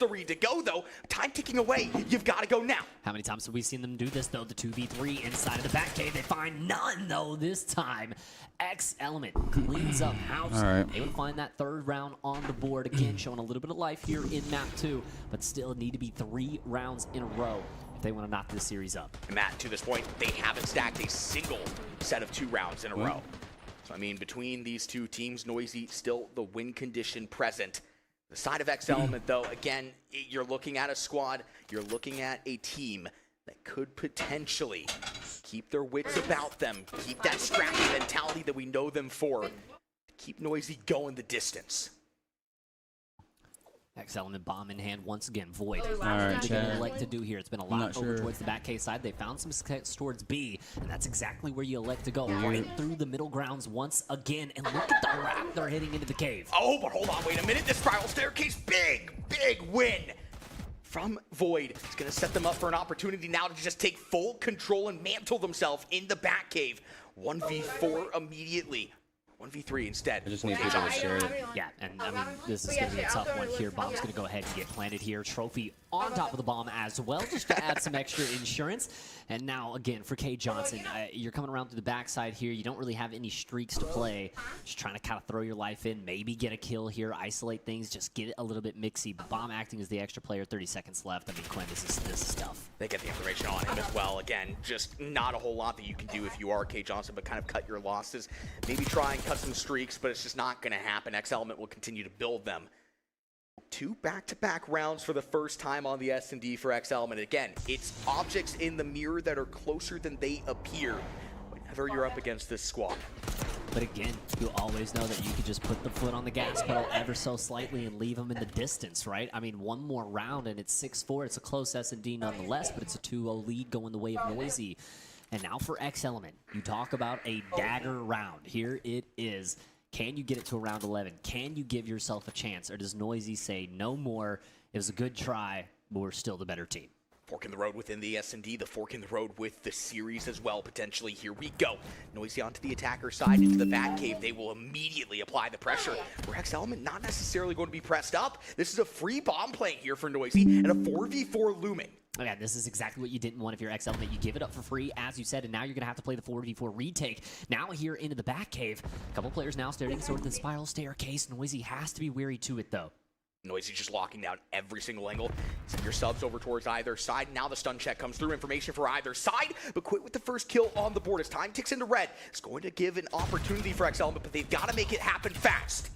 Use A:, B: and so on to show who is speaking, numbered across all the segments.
A: 3 to go, though. Time ticking away. You've got to go now.
B: How many times have we seen them do this, though? The 2v3 inside of the back cave. They find none, though, this time. X Element cleans up house.
C: All right.
B: Able to find that third round on the board. Again, showing a little bit of life here in map 2, but still need to be 3 rounds in a row if they want to knock this series up.
A: And Matt, to this point, they haven't stacked a single set of 2 rounds in a row. So, I mean, between these two teams, Noisy still the win condition present. The side of X Element, though, again, you're looking at a squad, you're looking at a team that could potentially keep their wits about them, keep that scrappy mentality that we know them for, keep Noisy going the distance.
B: X Element bomb in hand once again. Void.
C: All right,
B: What they're
C: Chad.
B: gonna elect to do here. It's been a lot
C: not
B: over
C: sure.
B: towards the back cave side. They found some success towards B, and that's exactly where you elect to go. Right through the middle grounds once again, and look at the wrap they're hitting into the cave.
A: Oh, but hold on, wait a minute. This spiral staircase, big win from Void. It's going to set them up for an opportunity now to just take full control and mantle themselves in the back cave. 1v4 immediately. 1v3 instead.
C: I just need people to share it.
B: Yeah, and I mean, this is going to be a tough one here. Bomb's going to go ahead and get planted here. Trophy on top of the bomb as well, just to add some extra insurance. And now, again, for K Johnson, you're coming around to the backside here. You don't really have any streaks to play. Just trying to kind of throw your life in, maybe get a kill here, isolate things, just get it a little bit mixy. But Bomb acting as the extra player, 30 seconds left. I mean, Quinn, this is tough.
A: They get the information on him as well. Again, just not a whole lot that you can do if you are K Johnson, but kind of cut your losses. Maybe try and cut some streaks, but it's just not going to happen. X Element will continue to build them. 2 back-to-back rounds for the first time on the S&D for X Element. Again, it's objects in the mirror that are closer than they appear whenever you're up against this squad.
B: But again, you always know that you could just put the foot on the gas pedal ever so slightly and leave them in the distance, right? I mean, one more round and it's 6-4. It's a close S&D nonetheless, but it's a 2-0 lead going the way of Noisy. And now for X Element, you talk about a dagger round. Here it is. Can you get it to around 11? Can you give yourself a chance? Or does Noisy say, no more, it was a good try, but we're still the better team?
A: Fork in the road within the S&D, the fork in the road with the series as well, potentially. Here we go. Noisy onto the attacker side, into the back cave. They will immediately apply the pressure. For X Element, not necessarily going to be pressed up. This is a free bomb playing here for Noisy, and a 4v4 looming.
B: Again, this is exactly what you didn't want if you're X Element. You give it up for free, as you said, and now you're going to have to play the 4v4 retake. Now here into the back cave. A couple players now staring sort of the spiral staircase. Noisy has to be wary to it, though.
A: Noisy just locking down every single angle. Send your subs over towards either side. Now the stun check comes through. Information for either side, but quit with the first kill on the board as time ticks into red. It's going to give an opportunity for X Element, but they've got to make it happen fast.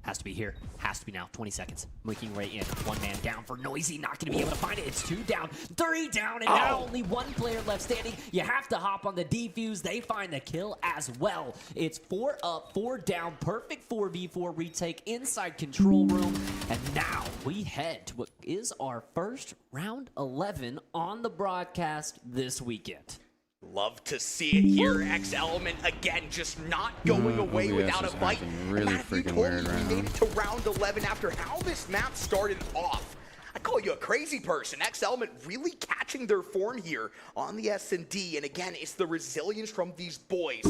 B: Has to be here. Has to be now. 20 seconds. Making right in. One man down for Noisy. Not going to be able to find it. It's 2 down, 3 down, and now only 1 player left standing. You have to hop on the defuse. They find the kill as well. It's 4 up, 4 down. Perfect 4v4 retake inside control room. And now we head to what is our first round 11 on the broadcast this weekend.
A: Love to see it here. X Element again, just not going away
C: OBS
A: without a
C: is
A: fight.
C: acting really
A: Matt, if you
C: freaking
A: told
C: weird
A: me
C: right
A: we
C: now.
A: made it to round 11 after how this map started off, I'd call you a crazy person. X Element really catching their form here on the S&D. And again, it's the resilience from these boys.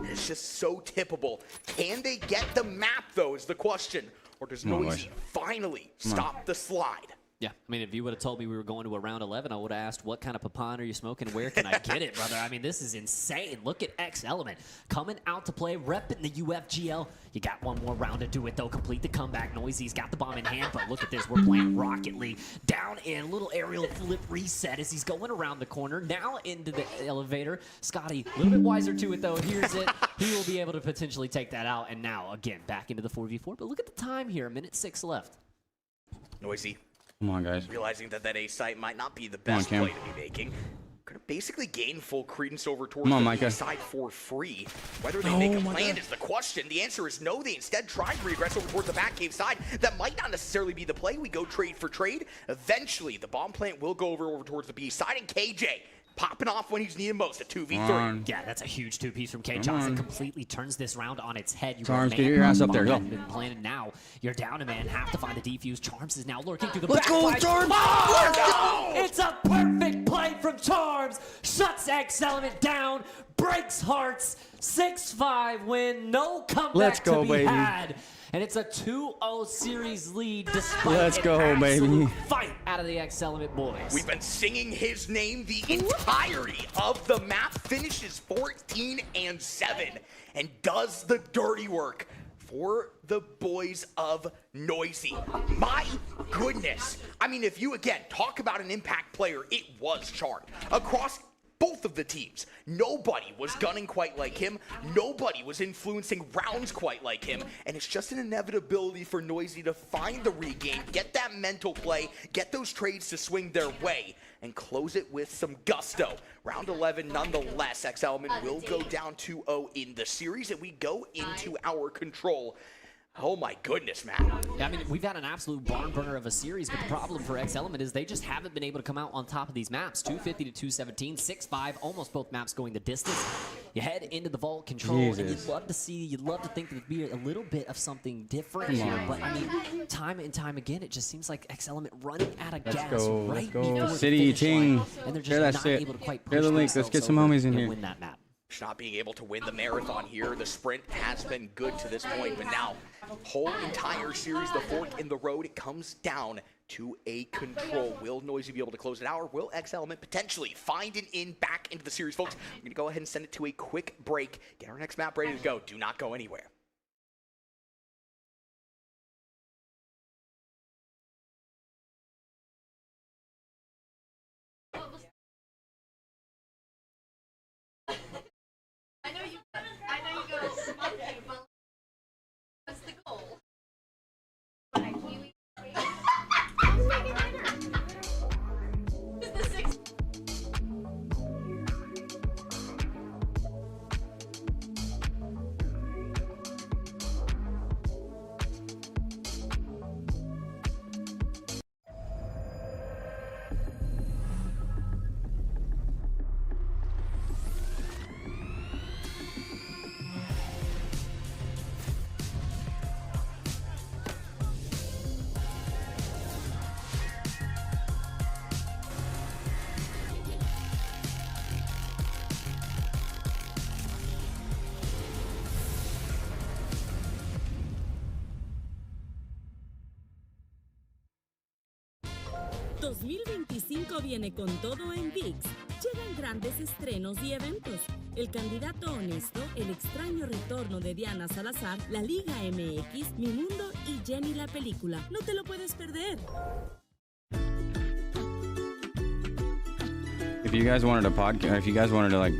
A: It's just so tippable. Can they get the map, though, is the question. Or does
C: Come on,
A: Noisy
C: boys.
A: finally stop the slide?
B: Yeah, I mean, if you would have told me we were going to a round 11, I would have asked, what kind of pecan are you smoking? Where can I get it, brother? I mean, this is insane. Look at X Element coming out to play, repping the UFGL. You got one more round to do it, though. Complete the comeback. Noisy's got the bomb in hand, but look at this. We're playing Rocket League. Down in, little aerial flip reset as he's going around the corner. Now into the elevator. Scotty, a little bit wiser to it, though. Here's it. He will be able to potentially take that out. And now, again, back into the 4v4. But look at the time here. 1:06 left.
A: Noisy
C: Come on, guys.
A: realizing that A site might not be the
C: Come on,
A: best
C: Cam.
A: play to be making. Gonna basically gain full credence over towards
C: Come on,
A: the
C: Micah.
A: B side for free. Whether they make a plan is the question. The answer is no. They instead try to regress over towards the back cave side. That might not necessarily be the play. We go trade for trade. Eventually, the bomb plant will go over towards the B side, and KJ popping off when he's needed most, a 2v3.
C: Come on.
B: Yeah, that's a huge 2-piece from K.
C: Come
B: Johnson.
C: on.
B: Completely turns this round on its head. You
C: Charms,
B: got
C: get
B: man
C: your ass up there,
B: bomb
C: go.
B: been planted now. You're down a man. Have to find the defuse. Charms is now lurking through the
C: Let's go,
B: backside.
C: Charms!
B: Oh, no! It's a perfect play from Charms. Shuts X Element down. Breaks hearts. 6-5 win. No comeback
C: Let's go,
B: to be
C: baby.
B: had. And it's a 2-0 series lead despite
C: Let's
B: an
C: go,
B: absolute
C: baby.
B: fight out of the X Element boys.
A: We've been singing his name the entirety of the map, finishes 14-7, and does the dirty work for the boys of Noisy. My goodness. I mean, if you, again, talk about an impact player, it was Chart. Across both of the teams, nobody was gunning quite like him. Nobody was influencing rounds quite like him. And it's just an inevitability for Noisy to find the regain, get that mental play, get those trades to swing their way, and close it with some gusto. Round 11, nonetheless, X Element will go down 2-0 in the series, and we go into our control. Oh my goodness, man.
B: Yeah, I mean, we've had an absolute barn burner of a series, but the problem for X Element is they just haven't been able to come out on top of these maps. 250 to 217, 6-5, almost both maps going the distance. You head into the vault control, and you'd love to think there'd be a little bit of something different here. But I mean, time and time again, it just seems like X Element running out of gas right before the
C: City
B: finish
C: Ting.
B: line, and they're
C: Share that
B: just not
C: shit.
B: able to quite
C: Share
B: push
C: the link. Let's
B: themselves
C: get some
B: over
C: homies in
B: and
C: here.
B: win that map.
A: Not being able to win the marathon here. The sprint has been good to this point, but now, whole entire series, the fork in the road, it comes down to a control. Will Noisy be able to close it out, or will X Element potentially find an in back into the series? Folks, I'm going to go ahead and send it to a quick break. Get our next map ready to go. Do not go anywhere.
D: I know you go smoking, but what's the goal? The six.
E: ...2025 viene con todo en VIX. Llegan grandes estrenos y eventos. El candidato honesto, el extraño retorno de Diana Salazar, la Liga MX, Mi Mundo y Jenny la película. No te lo puedes perder.
C: If you guys wanted a podcast, if you guys wanted to like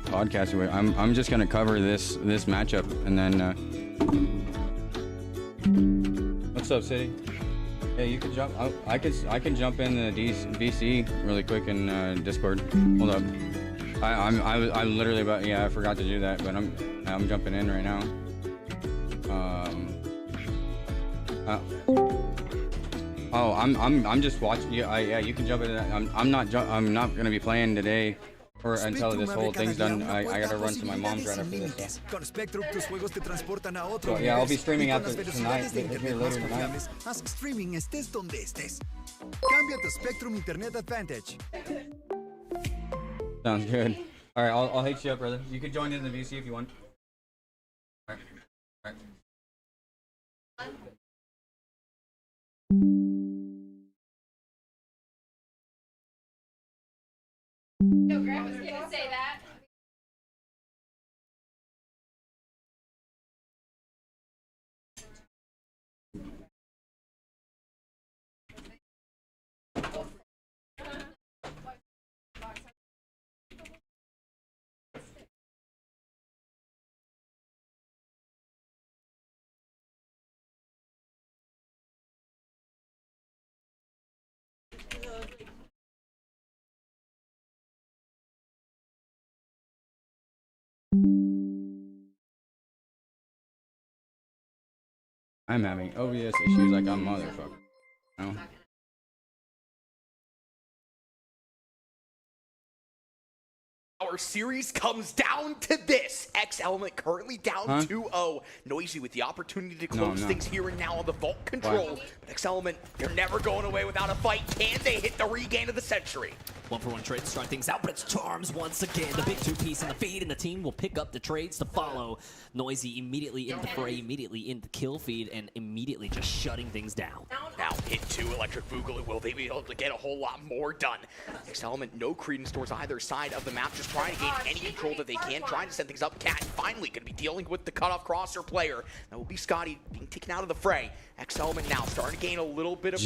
C: podcast, I'm just gonna cover this matchup, and then. What's up, City? Yeah, you can jump. I can jump in the VC really quick in Discord. Hold up. I'm literally about. Yeah, I forgot to do that, but I'm jumping in right now. Oh, I'm just watching. Yeah, you can jump in. I'm not gonna be playing today, or until this whole thing's done. I gotta run to my mom's right after this.
F: Con Spectrum, tus juegos te transportan a otro
C: So, yeah, I'll be
F: universo,
C: streaming
F: y con
C: after
F: las
C: tonight,
F: velocidades de
C: here
F: internet
C: later
F: más
C: tonight.
F: confiables, haz streaming estés donde estés. Cambia tu Spectrum Internet Advantage.
C: Sounds good. All right, I'll hit you up, brother. You can join in the VC if you want. All right. All right.
D: No, Grandma's gonna say that.
C: I'm having OBS issues like I'm motherfucker. No.
A: Our series comes down to this. X Element currently down 2-0. Noisy with the opportunity to close things here and now on the vault control. But X Element, they're never going away without a fight. Can they hit the regain of the century?
B: 1-for-1 trade to start things out, but it's Charms once again. The big 2-piece in the feed, and the team will pick up the trades to follow. Noisy immediately in the fray, immediately in the kill feed, and immediately just shutting things down.
A: Now hit 2 Electric Boogaloo. Will they be able to get a whole lot more done? X-Element, no credence towards either side of the map, just trying to gain any control that they can, trying to set things up. Cat finally going to be dealing with the cutoff crosser player. That will be Scotty being taken out of the fray. X-Element now starting to gain a little bit of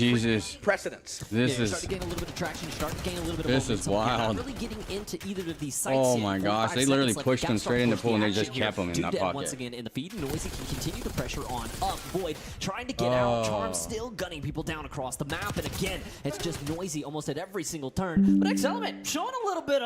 A: precedence.
C: This
B: You're
C: is
B: starting to gain a little bit of traction. You're starting to gain a little bit of
C: This
B: momentum.
C: is
B: You're
C: wild.
B: not really getting into either of these sites
C: Oh
B: yet.
C: my gosh,
B: 45
C: they literally
B: seconds left.
C: pushed
B: You gotta
C: him
B: start
C: straight into
B: pushing
C: pool and
B: the
C: they just
B: action
C: kept
B: here.
C: him in
B: Two
C: that
B: dead
C: pocket.
B: once again in the feed. Noisy can continue to pressure on up. Void trying to get out. Charm still gunning people down across the map, and again, it's just Noisy almost at every single turn. But X-Element showing a little bit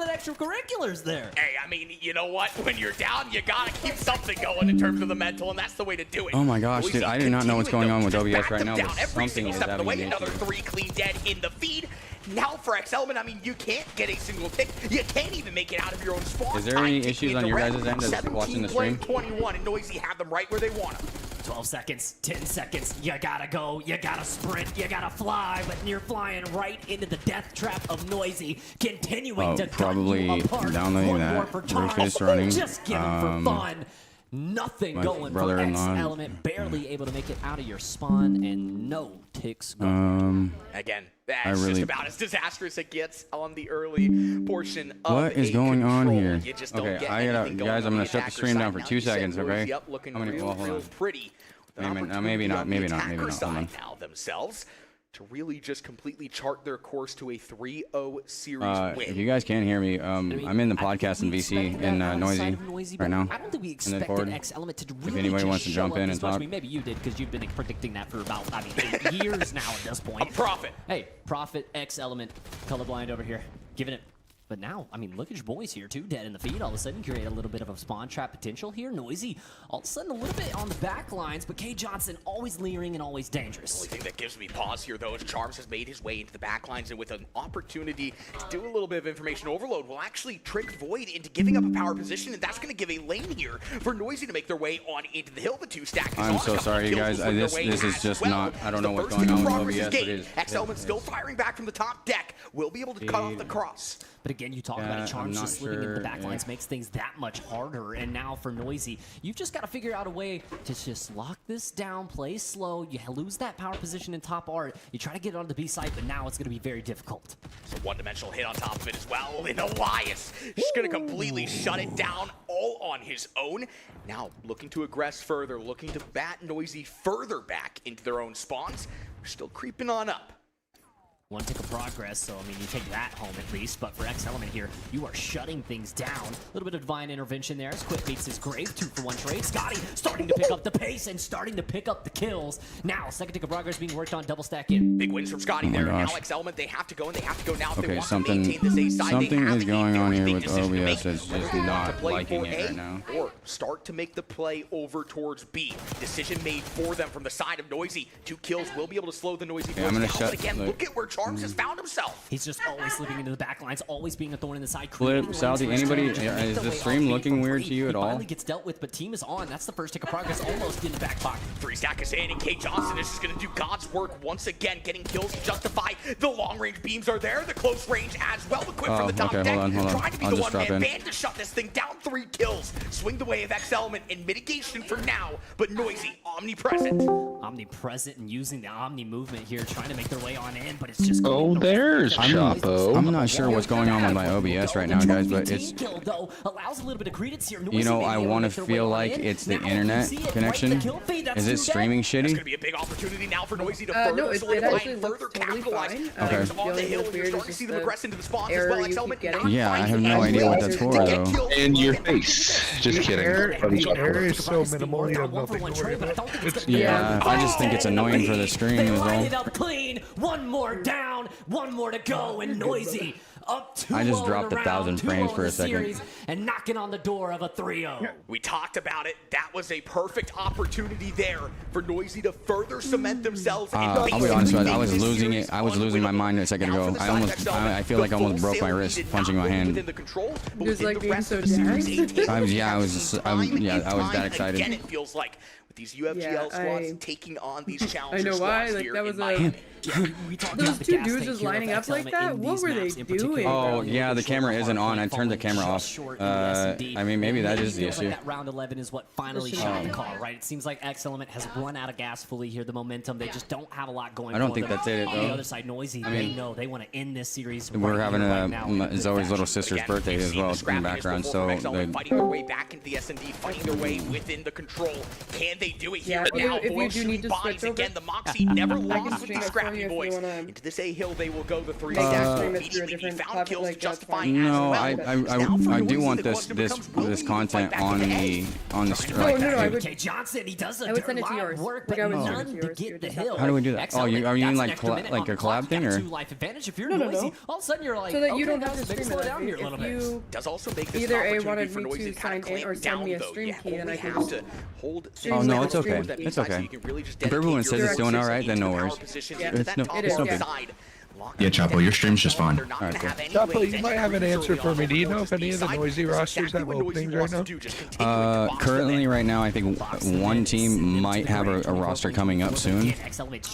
B: extracurriculars there.
A: Hey, I mean, you know what? When you're down, you gotta keep something going in terms of the mental, and that's the way to do it.
C: Oh my gosh, dude, I do not know what's going on with OBS right now, but
A: Every
C: something
A: single
C: is
A: step of the
C: having
A: way,
C: an
A: another
C: issue.
A: 3 clean dead in the feed. Now for X-Element, I mean, you can't get a single pick. You can't even make it out of your own spawn.
C: Is there any issues on your guys' end as watching the stream?
A: 21, and Noisy have them right where they want them.
B: 12 seconds, 10 seconds, you gotta go, you gotta sprint, you gotta fly, but you're flying right into the death trap of Noisy, continuing to
C: probably
B: gun you apart.
C: downloading
B: One
C: that.
B: more for Charles.
C: Rufus running.
B: Just give him for fun. Nothing
C: my
B: going for
C: brother-in-law.
B: X-Element, barely able to make it out of your spawn, and no ticks going.
A: Again, that's just about as disastrous it gets on the early portion of
C: What is
A: a
C: going on
A: control.
C: here?
A: You just don't
C: Okay,
A: get
C: I gotta,
A: anything going
C: guys,
A: on
C: I'm gonna
A: the
C: shut the
A: attacker
C: stream
A: side.
C: down for
A: Now
C: 2
A: you set
C: seconds,
A: Noisy
C: okay?
A: up looking
C: How many?
A: real,
C: Well, hold
A: real
C: on.
A: pretty. With an
C: Maybe
A: opportunity
C: not,
A: on the
C: maybe not,
A: attacker
C: maybe not. Hold on.
A: side now themselves to really just completely chart their course to a 3-0 series win.
C: If you guys can't hear me, I'm in the podcast in VC in Noisy right now.
B: I don't think we
C: then
B: expected
C: forward.
B: X-Element to really
C: anybody
B: just
C: wants to
B: show
C: jump
B: up
C: in
B: this
C: and
B: much.
C: talk.
B: I mean, maybe you did because you've been predicting that for about, 8 years now at this point.
A: A Prophet.
B: Hey, Prophet, X-Element, colorblind over here, giving it. But now, I mean, look at your boys here, too, dead in the feed. All of a sudden, create a little bit of a spawn trap potential here. Noisy, all of a sudden, a little bit on the back lines, but K. Johnson always leering and always dangerous.
A: The only thing that gives me pause here, though, is Charms has made his way into the backlines, and with an opportunity to do a little bit of information overload, will actually trick Void into giving up a power position, and that's going to give a lane here for Noisy to make their way on into the hill. The 2-stack is
C: I'm
A: on.
C: so
A: A couple
C: sorry,
A: of
C: you
A: kills
C: guys.
A: will swing their
C: This
A: way
C: is
A: as
C: just
A: well.
C: not. I don't know
A: The
C: what's
A: first
C: going on with
A: progress is
C: OBS, but
A: gained.
C: it is.
A: X-Element still firing back from the top deck. Will be able to cut off the cross.
B: But again, you talk about
C: Yeah,
B: it, Charms
C: I'm not
B: just slipping into the
C: sure,
B: back lines makes things that much harder. And now for Noisy, you've just got to figure out a way to just lock this down, play slow. You lose that power position in top art. You try to get it on the B side, but now it's going to be very difficult.
A: So one-dimensional hit on top of it as well. And Elias just going to completely shut it down all on his own. Now looking to aggress further, looking to bat Noisy further back into their own spawns. We're still creeping on up.
B: One tick of progress, so I mean, you take that home at least. But for X-Element here, you are shutting things down. A little bit of divine intervention there as Quick meets his grave. 2-for-1 trade. Scotty starting to pick up the pace and starting to pick up the kills. Now, second tick of progress being worked on, double stack in.
A: Big wins from Scotty there.
C: gosh.
A: Now X-Element, they have to go, and they have to go now if they
C: Okay,
A: want
C: something
A: to maintain this A side.
C: something
A: they have
C: is
A: a
C: going on
A: very
C: here
A: big
C: with
A: decision to
C: OBS
A: make.
C: that's
A: Whether
C: just
A: they want to
C: not
A: play
C: liking
A: for
C: it
A: A
C: right now.
A: or start to make the play over towards B. Decision made for them from the side of Noisy. 2 kills will be able to slow the Noisy
C: I'm gonna
A: force down.
C: shut-
A: But again,
C: look.
A: look at where Charms has found himself.
B: He's just always slipping into the back lines, always being a thorn in the side.
C: Flip,
B: creating
C: Salty,
B: lanes for his
C: anybody-
B: team to
C: yeah,
B: make
C: is
B: their
C: the
B: way
C: stream
B: off
C: looking
B: for
C: weird
B: free.
C: to you at
B: He
C: all?
B: finally gets dealt with, but team is on. That's the first tick of progress, almost in the back pocket.
A: 3-stack is in, and K. Johnson is just going to do God's work once again, getting kills to justify. The long-range beams are there, the close range as well. Equipped from the top
C: okay,
A: deck,
C: hold on.
A: trying to be
C: I'll
A: the
C: just drop
A: one-man
C: in.
A: band to shut this thing down. 3 kills, swing the way of X-Element in mitigation for now, but Noisy omnipresent.
B: Omnipresent and using the Omni movement here, trying to make their way on in, but it's just
G: Oh, there's Chapo.
C: I'm not sure what's going on with my OBS right now, guys, but it's.
B: kill, though, allows a little bit of credence here.
C: You know,
B: Noisy
C: I
B: being able
C: want to
B: make their
C: feel
B: way on
C: like
B: in.
C: it's the
B: Now you
C: internet
B: see it right in
C: connection.
B: the kill feed. That's
C: Is it
B: 2 dead.
C: streaming
A: It's
C: shitty?
A: going to be a big opportunity now for Noisy to
H: No,
A: further
H: it
A: solidify
H: actually
A: and further
H: looks totally
A: capitalize.
H: fine.
A: Players
H: The
A: on the
H: only
A: hill,
H: thing
A: you're
H: weird
A: starting to
H: is
A: see
H: just
A: them
H: the
A: aggress into the spawns as
H: error
A: well.
H: you keep
A: X-Element
H: getting.
A: not
C: Yeah, I have
A: finding
C: no
A: any
C: idea what
A: ways
C: that's
A: to
C: for,
A: get
C: though.
A: kills.
G: In your face. Just kidding.
I: Error is so
B: Progress being
I: minimal,
B: worked
I: you
B: on
I: have
B: 1-for-1
I: nothing to
B: trade,
I: worry
B: but I
I: about.
B: don't think it's
I: It's-
B: gonna be
C: Yeah, I just think it's annoying for the stream
B: They
C: as
B: line
C: well.
B: it up clean. One more down, one more to go, and Noisy up 2-0
C: I just
B: in
C: dropped
B: the
C: 1,000
B: round,
C: frames
B: 2-0
C: for
B: in
C: a
B: the
C: second.
B: series, and knocking on the door of a 3-0.
A: We talked about it. That was a perfect opportunity there for Noisy to further cement themselves.
C: I'll be honest with you, I was losing it. I was losing my mind a second ago. I feel like I almost broke my wrist punching my hand.
H: Just like being so jazzed.
C: I was that excited.
A: Again, it feels like with these UFGL squads taking on these challenger
H: know why,
A: squads
H: like,
A: here
H: that
A: in
H: was a-
A: Miami.
H: Those two dudes just lining up like that? What were they doing?
C: Oh yeah, the camera isn't on. I turned the camera off. I mean, maybe that is the issue.
B: That round 11 is what finally shot the call, right? It seems like X Element has run out of gas fully here. The momentum, they just don't have a lot going.
C: I don't
B: for
C: think
B: them.
C: that's it,
B: On the
C: though.
B: other side, Noisy,
C: I
B: they
C: mean,
B: know they want to end this series.
C: We're
B: right
C: having
B: here, right now.
C: Zoe's little sister's
A: Again,
C: birthday
A: we've
C: as
A: seen
C: well
A: the
C: in the
A: scrappiness
C: background,
A: before
C: so
A: from XL
C: they,
A: fighting their way back into the SMD, fighting their way within the control. Can they do it here
H: Yeah,
A: now?
H: if you
A: Boyle
H: do need
A: shooting
H: to switch
A: binds
H: over,
A: again. The Moxie never
H: I can
A: lost with
H: stream
A: the
H: it for you
A: Scrappy
H: if you
A: boys.
H: wanna
A: Into this A hill, they will go the three.
H: Make that
A: Immediately
H: stream it through a
A: he
H: different
A: found
H: platform,
A: kills
H: like,
A: to
H: that's
A: justify
H: fine.
A: as
C: no,
A: well.
C: I
A: Now for
C: I do
A: Noisy,
C: want
A: the
C: this
A: question
C: this
A: becomes, will
C: this
A: he
C: content
A: fight back
C: on
A: to A?
C: the
H: No,
C: stream.
H: no, I would.
B: K. Johnson, he does a
H: I would send it to
B: lot of
H: yours.
B: work,
H: Like,
B: but
H: I would send it
B: none
H: to
B: to
H: yours. You
B: get the
H: just have
B: hill.
H: to-
C: How do we do that?
B: X
C: Oh,
B: Element,
C: are you
B: that's
C: in
B: an
C: like
B: extra minute
C: like
B: on
C: a
B: the clock.
C: collab thing
B: Got
C: or?
B: 2 life advantage. If you're
H: No, no,
B: Noisy,
H: no.
B: all of a sudden you're like,
H: So that
B: okay,
H: you don't have to
B: guys, maybe
H: stream
B: slow
H: it.
B: down here a little
H: If
B: bit.
H: you
A: Does also make this
H: either
A: an
H: A
A: opportunity
H: wanted
A: for
H: me
A: Noisy
H: to
A: kind
H: sign
A: of
H: in or
A: clamp
H: send
A: down,
H: me a
A: though.
H: stream
A: You
H: key, then
A: only
H: I can
A: have to hold
H: stream
C: Oh,
H: like
C: no,
H: a
C: it's okay.
H: stream
C: It's
H: key.
A: so
C: okay.
A: you can really just
C: If everyone
A: dedicate
C: says it's
A: your
C: doing all right,
A: resources
C: then no
A: into
C: worries.
A: power positions
H: Yeah.
A: into
C: It's
A: that
C: no-
A: top
H: it is,
A: left
H: yeah.
A: side.
I: Yeah, Chapo, your stream's just fine.
A: They're not
C: Alright,
A: gonna
C: cool.
A: have any
J: Chapo, you might have an answer for me. Do you know if
A: Just
J: any of the
A: beside
J: Noisy
A: us.
J: rosters
A: Exactly
J: have
A: what Noisy
J: openings right
A: wants to
J: now?
A: do, just continue to box them
C: Currently,
A: in.
C: right now, I think one team might have a roster coming up soon,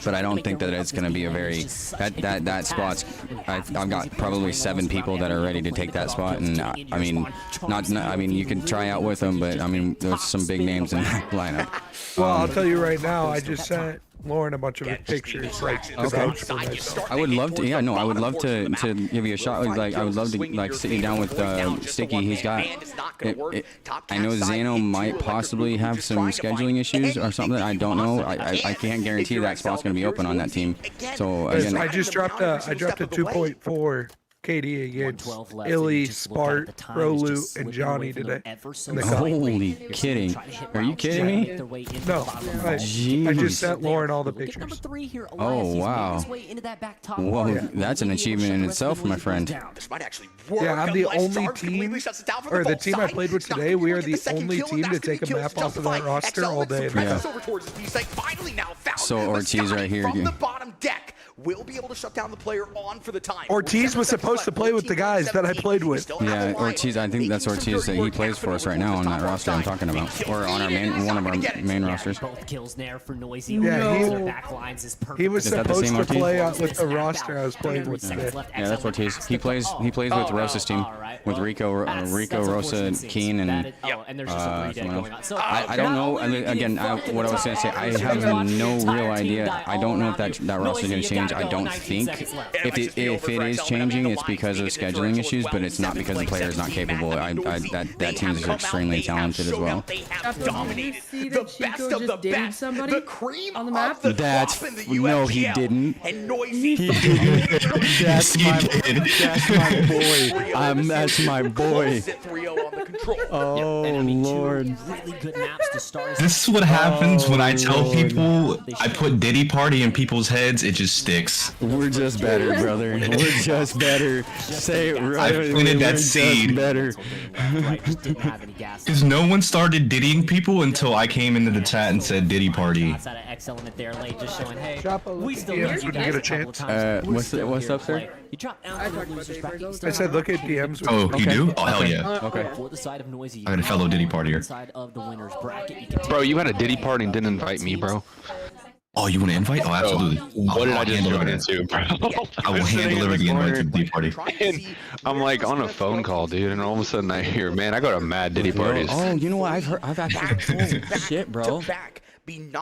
C: but I don't think that it's going to be a very that spot's. I've got probably 7 people that are ready to take that spot, and I mean, I mean, you can try out with them, but I mean, there's some big names in that lineup.
J: Well, I'll tell you right now, I just sent Lauren a bunch of his pictures, like, to vouch for myself.
C: I would love to. Yeah, no, I would love to give you a shot. Like, I would love to like sit you down with Sticky. He's got. I know Zano might possibly have some scheduling issues or something. I don't know. I can't guarantee that spot's going to be open on that team. So again,
J: I dropped a 2.4 KD against Illy, Spart, Rolu, and Johnny today. In the cup.
C: holy kidding! Are you kidding me?
J: No, I just sent Lauren all the pictures.
C: Oh wow! Whoa, that's an achievement in itself, my friend.
A: This might actually work.
J: Yeah, I'm the
A: unless
J: only
A: Sarge
J: team,
A: completely shuts it down from
J: or the
A: vault
J: team I
A: side.
J: played with
A: He's not
J: today,
A: gonna
J: we
A: be able
J: are
A: to
J: the
A: get the second
J: only
A: kill, and
J: team to
A: that's gonna
J: take a
A: be kills
J: map off of that
A: justified.
J: roster
A: XL
J: all
A: with some
J: day.
A: presence
C: Yeah.
A: over towards the B site, finally now found.
C: So
A: But
C: Ortiz
A: Scotty
C: right here,
A: from
C: you-
A: the bottom deck will be able to shut down the player on for the time.
J: Ortiz was supposed to play with the guys that I played with.
C: Yeah, Ortiz. I think that's Ortiz that he plays for us right now on that roster I'm talking about, or on our one of our main rosters.
B: Both kills there for Noisy.
J: Yeah,
B: Their back lines is perfect.
J: He was
C: Is that the
J: supposed
C: same
J: to
C: Ortiz?
J: play out with the roster I was playing with today.
C: Yeah, that's Ortiz. He plays with Rosa's team, with Rico, Rosa, Keen, and
B: there's just a redead
C: someone
B: going on.
C: else.
B: So
C: I don't know. Again, what I was gonna say, I have no real idea. I don't know if that roster is gonna change. I don't think. If it is changing, it's because of scheduling issues, but it's not because the player is not capable. That team is extremely talented as well.
A: They have
H: Did you
A: dominated
H: see
A: the
H: that Chico
A: best of
H: just
A: the
H: dated
A: best,
H: somebody
A: the cream
H: on the
A: of
H: map?
A: the
C: That's
A: crop in the
C: no, he
A: UFGL.
C: didn't.
A: And Noisy.
C: That's my boy. That's my boy.
A: Sit 3-0 on the control.
C: Oh
B: And I mean,
C: Lord.
B: two really good maps to start.
I: This is what happens when I tell
C: Lord.
I: people I put Diddy Party in people's heads. It just sticks.
C: We're just better, brother. We're just better. Say it right.
I: I planted that
C: We're just
I: seed.
C: better.
B: Right, just didn't have any gas.
I: Because no one started diddying people until I came into the chat and said Diddy Party.
B: Outside of X Element there late, just showing, hey,
J: Chapo,
B: we
J: look
B: still
J: at
B: need
J: DMs
B: you
J: when you
B: guys
J: get a
B: a couple of
J: chance.
B: times. We're
C: What's
B: still
C: up,
B: here to
C: sir?
B: play. You drop down
H: I
B: to the
H: talked about
B: losers
H: Dave
B: bracket. You
H: Burgos.
B: still
J: I said,
B: have
J: look at
B: a
J: DMs.
I: Oh, you
C: Okay.
I: do? Oh, hell yeah.
C: Okay.
B: For the side of Noisy,
I: I got a fellow Diddy partier.
B: Inside of the winners bracket, you can take
G: Bro, you had a Diddy party and didn't invite me, bro.
I: Oh, you want to invite? Oh, absolutely.
G: What did I
I: I'll
G: just
I: handle
G: join
I: it.
G: into, bro?
I: I will hand deliver the invite to the Diddy Party.
G: And I'm like on a phone call, dude, and all of a sudden I hear, man, I go to mad Diddy parties.
C: Oh, you know what? I've actually. Oh, shit, bro.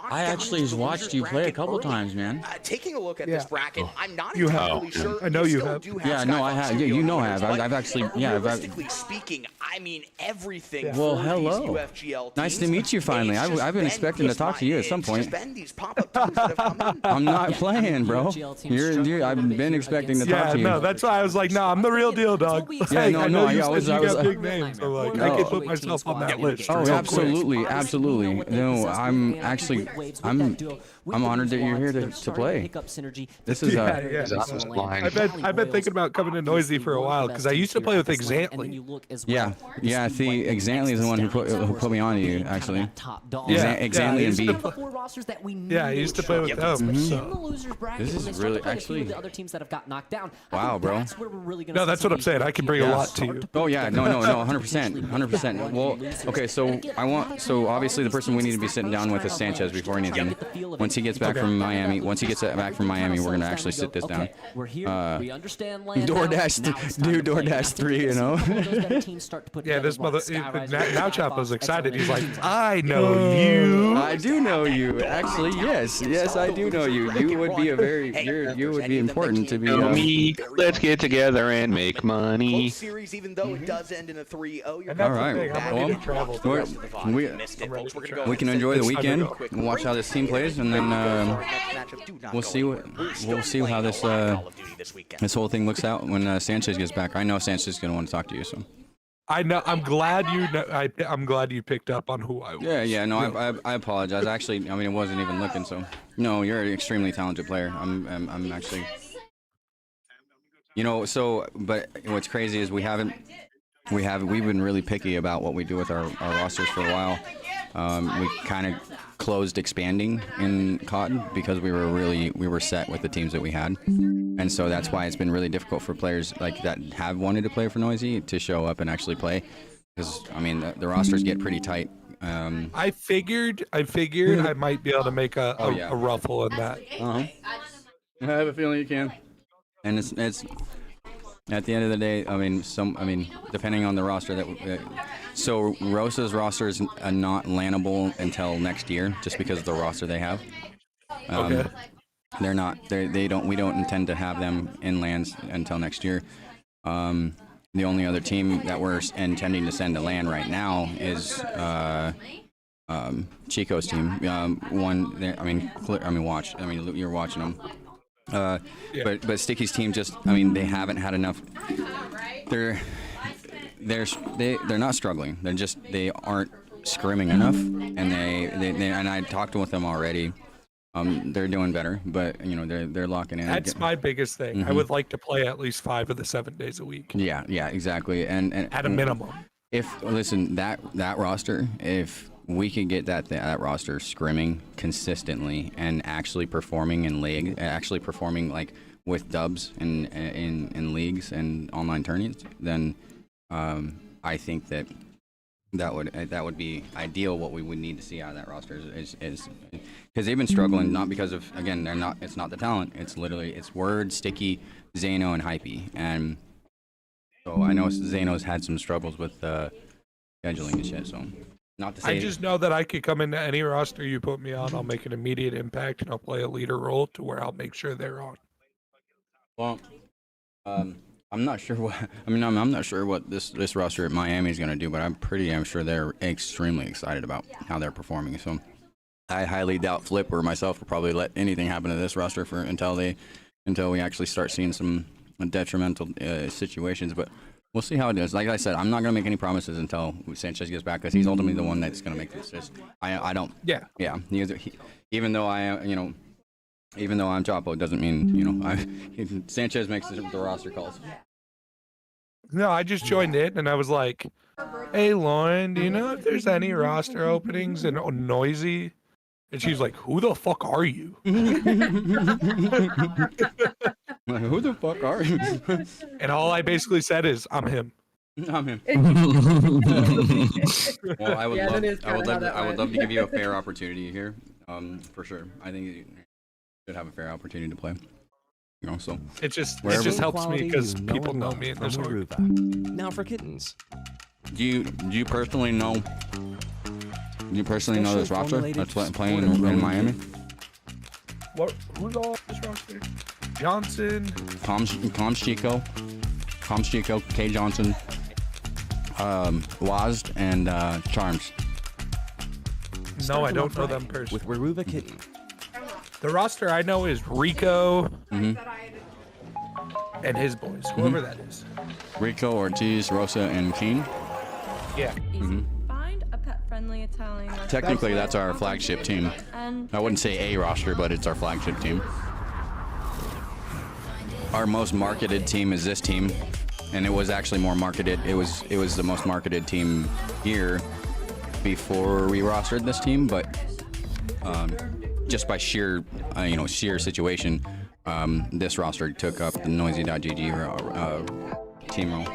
C: I actually watched you play a couple times, man.
A: Taking a look at
J: Yeah.
A: this bracket, I'm not
J: You have.
A: entirely sure.
J: I know you
A: still
J: have.
A: do
C: Yeah, no, I have. Yeah, you know I have. I've actually. Yeah,
A: realistically speaking, I mean everything.
J: Yeah.
C: Well,
A: for
C: hello.
A: these UFGL
C: Nice to
A: teams.
C: meet you finally.
A: It's just
C: I've been
A: been
C: expecting to
A: these
C: talk to you at some
A: it's just
C: point.
A: been these pop-up teams that have come in.
C: I'm not playing, bro. I've been expecting to talk
J: Yeah,
C: to you.
J: no, that's why I was like, no, I'm the real deal, dog.
C: Yeah, no,
J: I
C: no,
J: know you
C: yeah, I
J: said
C: was-
J: you got
C: I was-
J: big names, so like, I
C: No.
J: could put myself on that list.
C: Oh,
J: real quick.
C: absolutely, absolutely. No, I'm actually, I'm honored that you're here to play. This is
J: Yeah, yeah. I've been thinking about coming to Noisy for a while because I used to play with Exantly.
C: Yeah, yeah. See, Exantly is the one who put me on to you, actually.
J: Yeah,
C: Exantly and B.
J: Yeah, I used to play with them. So.
C: This is really actually.
B: The other teams that have got knocked down.
C: Wow, bro.
B: That's where we're really gonna
J: No,
B: see
J: that's
B: some
J: what I'm
B: of
J: saying.
B: these
J: I can bring a
C: Yeah.
J: lot to you.
C: Oh yeah, no, 100%, 100%. Well, okay, so obviously the person we need to be sitting down with is Sanchez before anything. Once he gets back from Miami, we're gonna actually sit this down.
B: We're here. We understand land.
C: DoorDash 3, you know.
J: Yeah, this mother. Now Chapo's excited. He's like, I know you.
C: I do know you. Actually, yes, I do know you. You would be a very, you would be important to be.
G: Me, let's get together and make money.
A: Close series, even though it does end in a 3-0. You're
J: And that's
C: All right.
J: the thing. I'm ready to travel.
C: We can enjoy the weekend and watch how this team plays, and then we'll see how this whole thing looks out when Sanchez gets back. I know Sanchez is gonna want to talk to you, so.
J: I know. I'm glad you. I'm glad you picked up on who I was.
C: Yeah. No, I apologize. Actually, I mean, it wasn't even looking. So, no, you're an extremely talented player. I'm actually. You know, so, but what's crazy is we've been really picky about what we do with our rosters for a while. We kind of closed expanding in Cotton because we were set with the teams that we had, and so that's why it's been really difficult for players like that have wanted to play for Noisy to show up and actually play, because I mean the rosters get pretty tight.
J: I figured I might be able to make a ruffle in that.
C: I have a feeling you can. And it's at the end of the day, I mean, depending on the roster so Rosa's roster is not landable until next year, just because of the roster they have.
J: Okay.
C: They're not. We don't intend to have them in lands until next year. The only other team that we're intending to send to land right now is Chico's team. Watch. I mean, you're watching them. But Sticky's team they haven't had enough. They're not struggling. They aren't scrimming enough, and they and I talked with them already. They're doing better, but they're locking in.
J: That's my biggest thing.
C: Mm-hmm.
J: I would like to play at least 5 of the 7 days a week.
C: Yeah, exactly. And
J: at a minimum.
C: That roster, if we could get that roster scrimming consistently and actually performing in league, actually performing like with dubs in leagues and online tournaments, then I think that would be ideal. What we would need to see out of that roster is because they've been struggling, not because of, again, it's not the talent, it's Word, Sticky, Zano, and Hypey, and so I know Zano's had some struggles with scheduling and shit, so. Not to say
J: I just know that I could come into any roster you put me on. I'll make an immediate impact, and I'll play a leader role to where I'll make sure they're on.
C: Well, I'm not sure what. I'm not sure what this roster at Miami is going to do, but I'm pretty damn sure they're extremely excited about how they're performing. So, I highly doubt Flip or myself will probably let anything happen to this roster until we actually start seeing some detrimental situations, but. We'll see how it is. Like I said, I'm not going to make any promises until Sanchez gets back, because he's ultimately the one that's going to make the decision. I don't. Yeah. Yeah. Even though I'm Chapo, it doesn't mean, Sanchez makes the roster calls.
J: No, I just joined it, and I was like, hey, Lauren, do you know if there's any roster openings in Noisy? And she's like, who the fuck are you?
C: Like, who the fuck are you?
J: And all I basically said is, I'm him.
C: I'm him. Well, I would love to give you a fair opportunity here, for sure. I think you should have a fair opportunity to play. So
J: it just helps me because people know me in this group.
K: Now for kittens.
C: Do you personally know? Do you personally know this roster that's playing in Miami?
J: Who's all this roster? Johnson.
C: Comms Chico, K Johnson, Wazd, and Charms.
J: No, I don't know them personally.
K: With Weruva Kitten.
J: The roster I know is Rico and his boys, whoever that is.
C: Rico, Ortiz, Rosa, and Keen.
J: Yeah.
D: Find a pet-friendly Italian restaurant.
C: Technically, that's our flagship team. I wouldn't say a roster, but it's our flagship team. Our most marketed team is this team, and it was actually more marketed. It was the most marketed team here before we rostered this team, but just by sheer situation, this roster took up the Noisy.gg team role.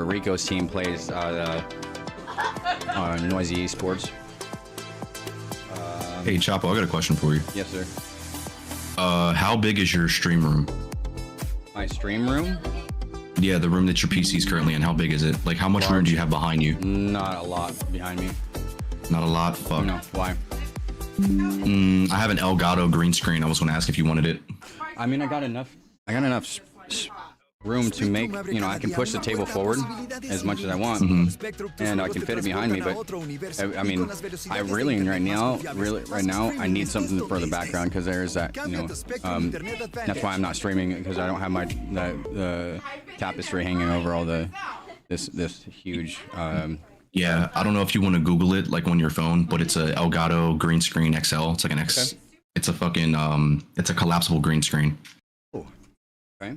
C: Rico's team plays Noisy Esports.
I: Hey, Chapo, I got a question for you.
C: Yes, sir.
I: How big is your stream room?
C: My stream room?
I: Yeah, the room that your PC is currently in. How big is it? Like, how much room do you have behind you?
C: Not a lot behind me.
I: Not a lot? Fuck.
C: No, why?
I: I have an Elgato green screen. I was going to ask if you wanted it.
C: I mean, I got enough room to make, you know, I can push the table forward as much as I want, and I can fit it behind me. But I mean, I really right now, I need something for the background because there's that, you know, that's why I'm not streaming, because I don't have my the tapestry hanging over all the this huge.
I: Yeah, I don't know if you want to Google it, like on your phone, but it's a Elgato green screen XL. It's like an X. Okay. It's a fucking it's a collapsible green screen.
C: Oh. Okay.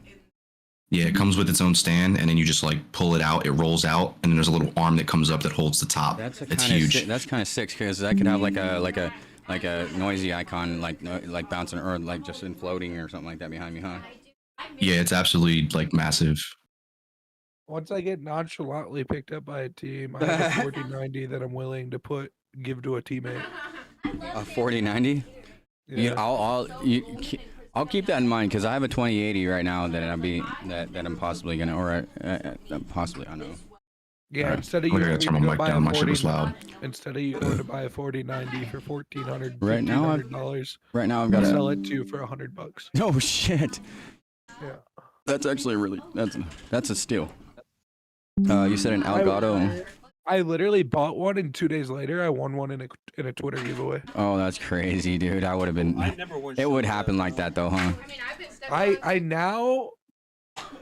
I: Yeah, it comes with its own stand, and then you just like pull it out. It rolls out, and then there's a little arm that comes up that holds the top. It's huge.
C: That's kind of sick, because I could have like a noisy icon, like bouncing, or like just in floating or something like that behind me, huh?
I: Yeah, it's absolutely like massive.
J: Once I get nonchalantly picked up by a team, I have a 4090 that I'm willing to give to a teammate.
C: A 4090? Yeah, I'll keep that in mind, because I have a 2080 right now that I'm possibly gonna, or possibly, I don't know.
J: Yeah,
I: right.
J: Instead of you going to buy
I: my shit was loud.
J: Instead of you going to buy a 4090 for $1,400,
C: right now I've got to
J: sell it to you for $100.
C: Oh shit!
J: Yeah,
C: that's actually that's a steal. You said an Elgato.
J: I literally bought one, and 2 days later, I won one in a Twitter giveaway.
C: Oh, that's crazy, dude. I would have been. It would happen like that, though, huh?
J: I now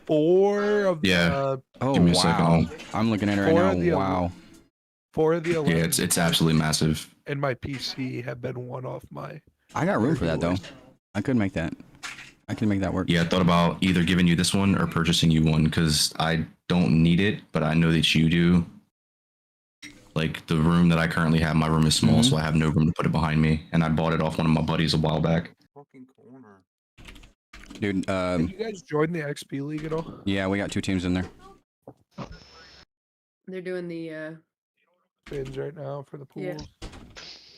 J: 4 of the.
C: Oh,
I: give me a
C: wow.
I: second.
C: I'm looking at it right now. Wow.
J: 4 of the 11.
I: Yeah, it's absolutely massive.
J: And my PC have been one off my.
C: I got room for that though. I could make that. I can make that work.
I: Yeah, I thought about either giving you this one or purchasing you one, because I don't need it, but I know that you do. Like, the room that I currently have, my room is small, so I have no room to put it behind me, and I bought it off one of my buddies a while back.
C: Dude,
J: Did you guys join the XP League at all?
C: Yeah, we got 2 teams in there.
H: They're doing the
J: spins right now for the pools.
H: Yeah.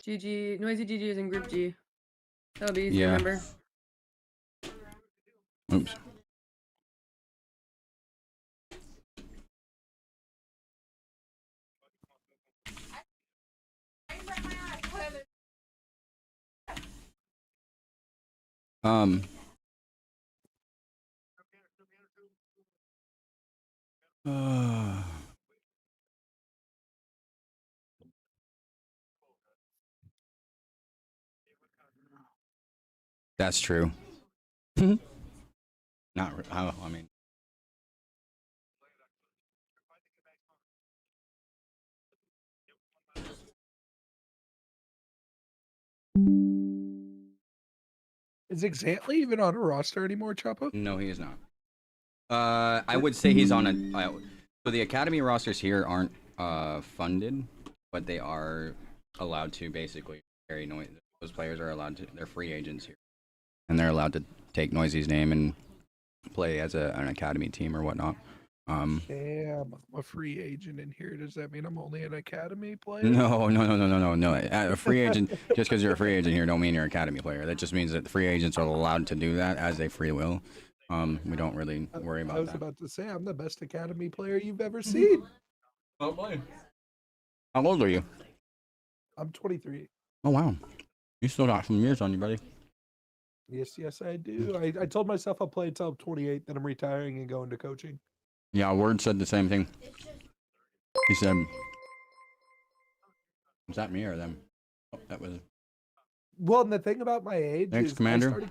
H: GG, Noisy GG is in Group G. That'll be easy to
C: Yeah.
H: remember.
C: Oops. That's true. Not. I mean.
J: Is Exantly even on a roster anymore, Chapo?
C: No, he is not. I would say he's on a. So the academy rosters here aren't funded, but they are allowed to basically carry noise. Those players are allowed to. They're free agents here, and they're allowed to take Noisy's name and play as an academy team or whatnot.
J: Damn, I'm a free agent in here. Does that mean I'm only an academy player?
C: No. A free agent, just because you're a free agent here, don't mean you're an academy player. That just means that the free agents are allowed to do that as they free will. We don't really worry about that.
J: I was about to say, I'm the best academy player you've ever seen.
C: Oh, boy. How old are you?
J: I'm 23.
C: Oh, wow. You still got some years on you, buddy.
J: Yes, I do. I told myself I'll play until I'm 28, then I'm retiring and going to coaching.
C: Yeah, Word said the same thing. He said, was that me or them? Oh, that was.
J: Well, and the thing about my age
C: Thanks,
J: is
C: Commander.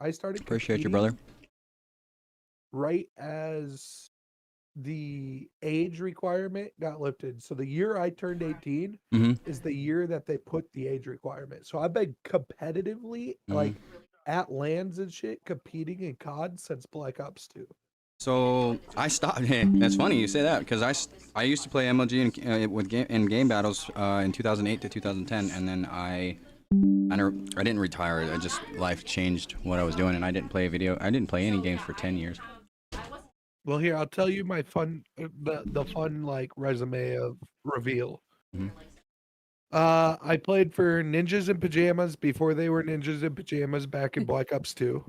J: I started
C: Appreciate you, brother.
J: Right as the age requirement got lifted. So the year I turned 18 is the year that they put the age requirement. So I've been competitively, like, at LANs and shit, competing in COD since Black Ops 2.
C: So I stopped. That's funny you say that, because I used to play MLG in game battles in 2008 to 2010, and then I didn't retire. I just life changed what I was doing, and I didn't play any games for 10 years.
J: Well, here I'll tell you my fun, the fun like resume of reveal. I played for Ninjas in Pajamas before they were Ninjas in Pajamas back in Black Ops 2.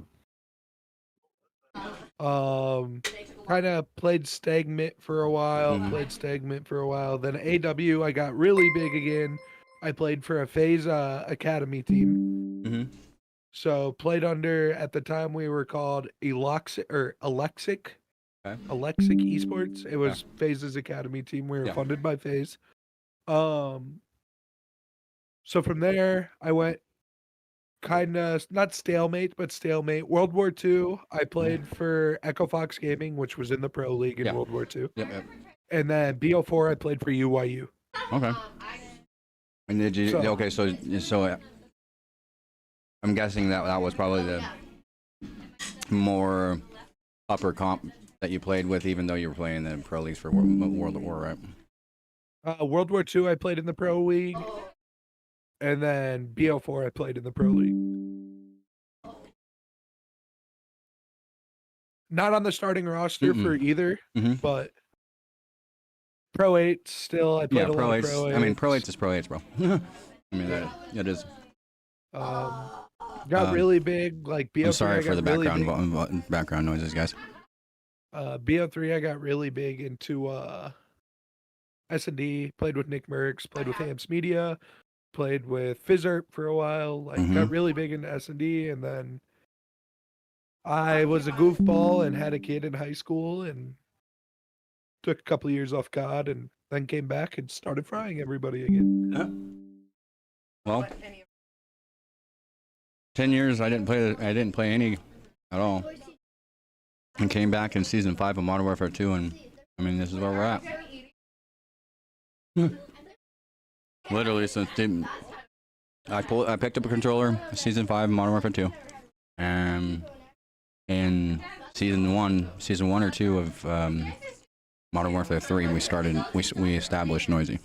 J: Kind of played Stagmit for a while. Then AW, I got really big again. I played for a FaZe Academy team. So played under, at the time we were called Alexic Esports. It was FaZe's Academy team. We were funded by FaZe. So from there, I went kind of, not stalemate, but stalemate. World War II, I played for Echo Fox Gaming, which was in the Pro League in World War II. And then BO4, I played for UYU.
C: Okay. And did you, so I'm guessing that was probably the more upper comp that you played with, even though you were playing the Pro Leagues for World at War, right?
J: World War II, I played in the Pro League. And then BO4, I played in the Pro League. Not on the starting roster for either, but Pro 8 still. I played a lot of Pro 8s.
C: I mean, Pro 8s is Pro 8s, bro. I mean, that is.
J: Got really big, like BO3.
C: I'm sorry for the
J: really
C: background noises, guys.
J: BO3, I got really big into S&D. Played with Nick Merckx. Played with Hams Media. Played with Fizzerp for a while. Like got really big into S&D, and then I was a goofball and had a kid in high school and took a couple of years off COD, and then came back and started frying everybody again.
C: Well, 10 years I didn't play any at all, and came back in season 5 of Modern Warfare 2, and I mean, this is where we're at. Literally since I picked up a controller season 5 Modern Warfare 2, and in season 1 or 2 of Modern Warfare 3 we established Noisy.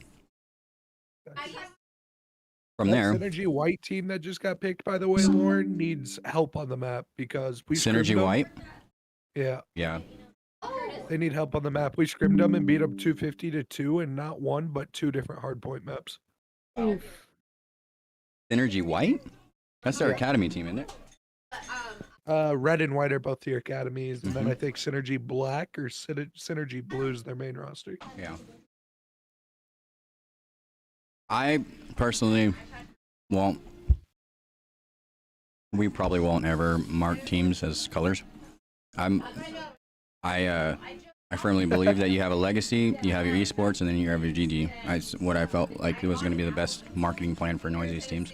C: From there,
J: Synergy White team that just got picked, by the way, Lauren, needs help on the map because we
C: Synergy White.
J: Yeah.
C: Yeah.
J: They need help on the map. We scrimmed them and beat them 250-2, and not one but 2 different hardpoint maps.
C: Synergy White? That's their academy team, isn't it?
J: Red and White are both the academies, and then I think Synergy Black or Synergy Blue is their main roster.
C: Yeah. I personally won't. We probably won't ever mark teams as colors. I firmly believe that you have a legacy, you have your esports, and then you have your GG. That's what I felt like it was going to be the best marketing plan for Noisy's teams.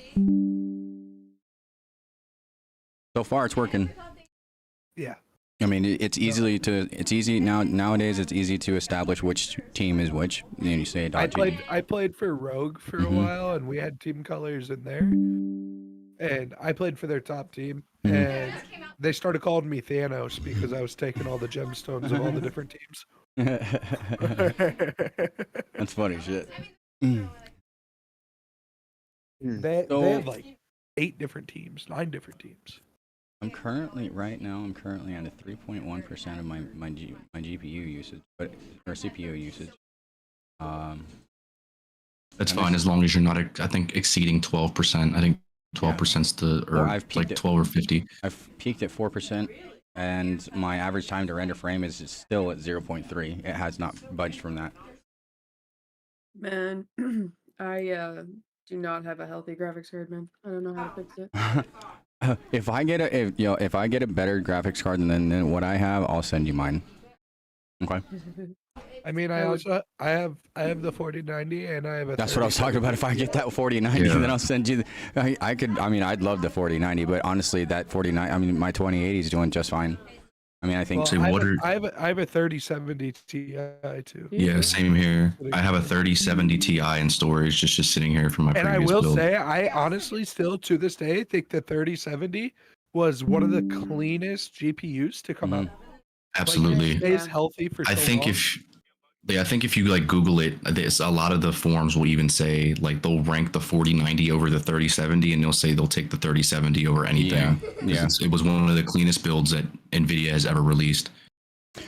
C: So far, it's working.
J: Yeah.
C: I mean, it's easy nowadays. It's easy to establish which team is which. You say
J: I played for Rogue for a while, and we had team colors in there. And I played for their top team, and they started calling me Thanos because I was taking all the gemstones of all the different teams.
C: That's funny shit.
J: They have like 8 different teams, 9 different teams.
C: I'm currently at a 3.1% of my GPU usage, or CPU usage.
I: That's fine as long as you're not, I think, exceeding 12%. I think 12%'s
C: I've
I: like 12 or 50.
C: I've peaked at 4%, and my average time to render frame is still at 0.3. It has not budged from that.
H: Man, I do not have a healthy graphics card, man. I don't know how to fix it.
C: If I get a better graphics card than what I have, I'll send you mine. Okay.
J: I mean, I have the 4090, and I have a.
C: That's what I was talking about. If I get that 4090, then I'll send you. I'd love the 4090, but honestly, that 49. I mean, my 2080 is doing just fine. I mean, I think.
J: I have a 3070 Ti too.
I: Yeah, same here. I have a 3070 Ti in storage, just sitting here for my.
J: And I will say, I honestly still to this day think the 3070 was one of the cleanest GPUs to come out.
I: Absolutely.
J: Like, it stays healthy for so long.
I: I think if you like Google it, a lot of the forums will even say like they'll rank the 4090 over the 3070, and they'll say they'll take the 3070 over anything.
C: Yeah.
I: It was one of the cleanest builds that NVIDIA has ever released.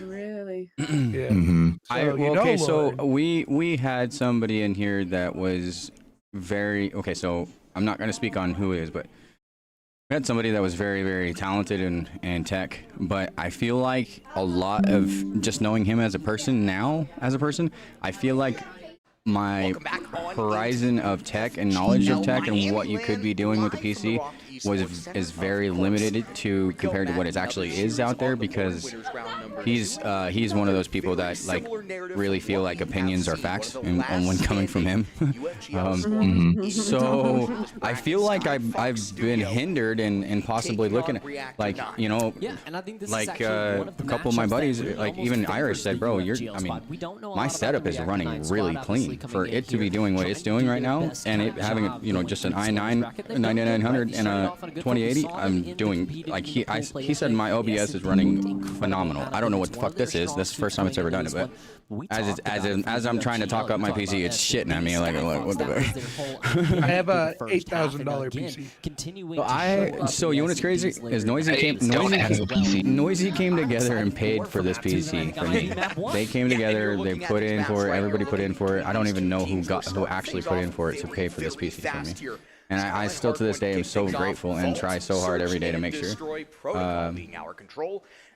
H: Really? Lori.
J: Yeah.
I: Mm-hmm.
C: Okay, so
J: Lauren.
C: we had somebody in here that was very okay. So I'm not going to speak on who it is, but we had somebody that was very, very talented in tech. But I feel like a lot of just knowing him as a person now, I feel like my horizon of tech and knowledge of tech and what you could be doing with the PC is very limited to compared to what it actually is out there, because he's one of those people that like really feel like opinions are facts and when coming from him. So I feel like I've been hindered and possibly looking at, like, you know,
B: and I think this
C: like
B: is one of the
C: a couple of my
B: matchups
C: buddies,
B: that
C: like
B: almost
C: even
B: favors
C: Irish said,
B: the
C: bro,
B: UFGL
C: I mean,
B: squad. We don't know a
C: my
B: lot about
C: setup
B: the
C: is
B: Reactor
C: running
B: 9
C: really
B: squad, obviously,
C: clean
B: coming
C: for
B: in
C: it to be
B: here,
C: doing what it's
B: trying to
C: doing
B: do
C: right
B: their
C: now,
B: best
C: and it
B: kind of
C: having,
B: job
C: you know,
B: going
C: just an
B: through this
C: i9
B: bracket. They've done
C: 9900
B: great.
C: and
B: Started
C: a
B: off on a good foot. We
C: 2080.
B: saw them
C: I'm
B: in the
C: doing
B: competed
C: like
B: in the pool play
C: he said
B: today.
C: my OBS
B: Yes,
C: is
B: it
C: running
B: looked incredible.
C: phenomenal. I don't know what the fuck this is. This is the first time it's ever done it, but as I'm trying to talk up my PC, it's shitting at me like what the fuck.
J: I have a $8,000 PC.
C: So you know what's crazy is Noisy came together and paid for this PC for me. They came together, they put in for it, everybody put in for it. I don't even know who actually put in for it to pay for this PC for me. And I still to this day am so grateful and try so hard every day to make sure.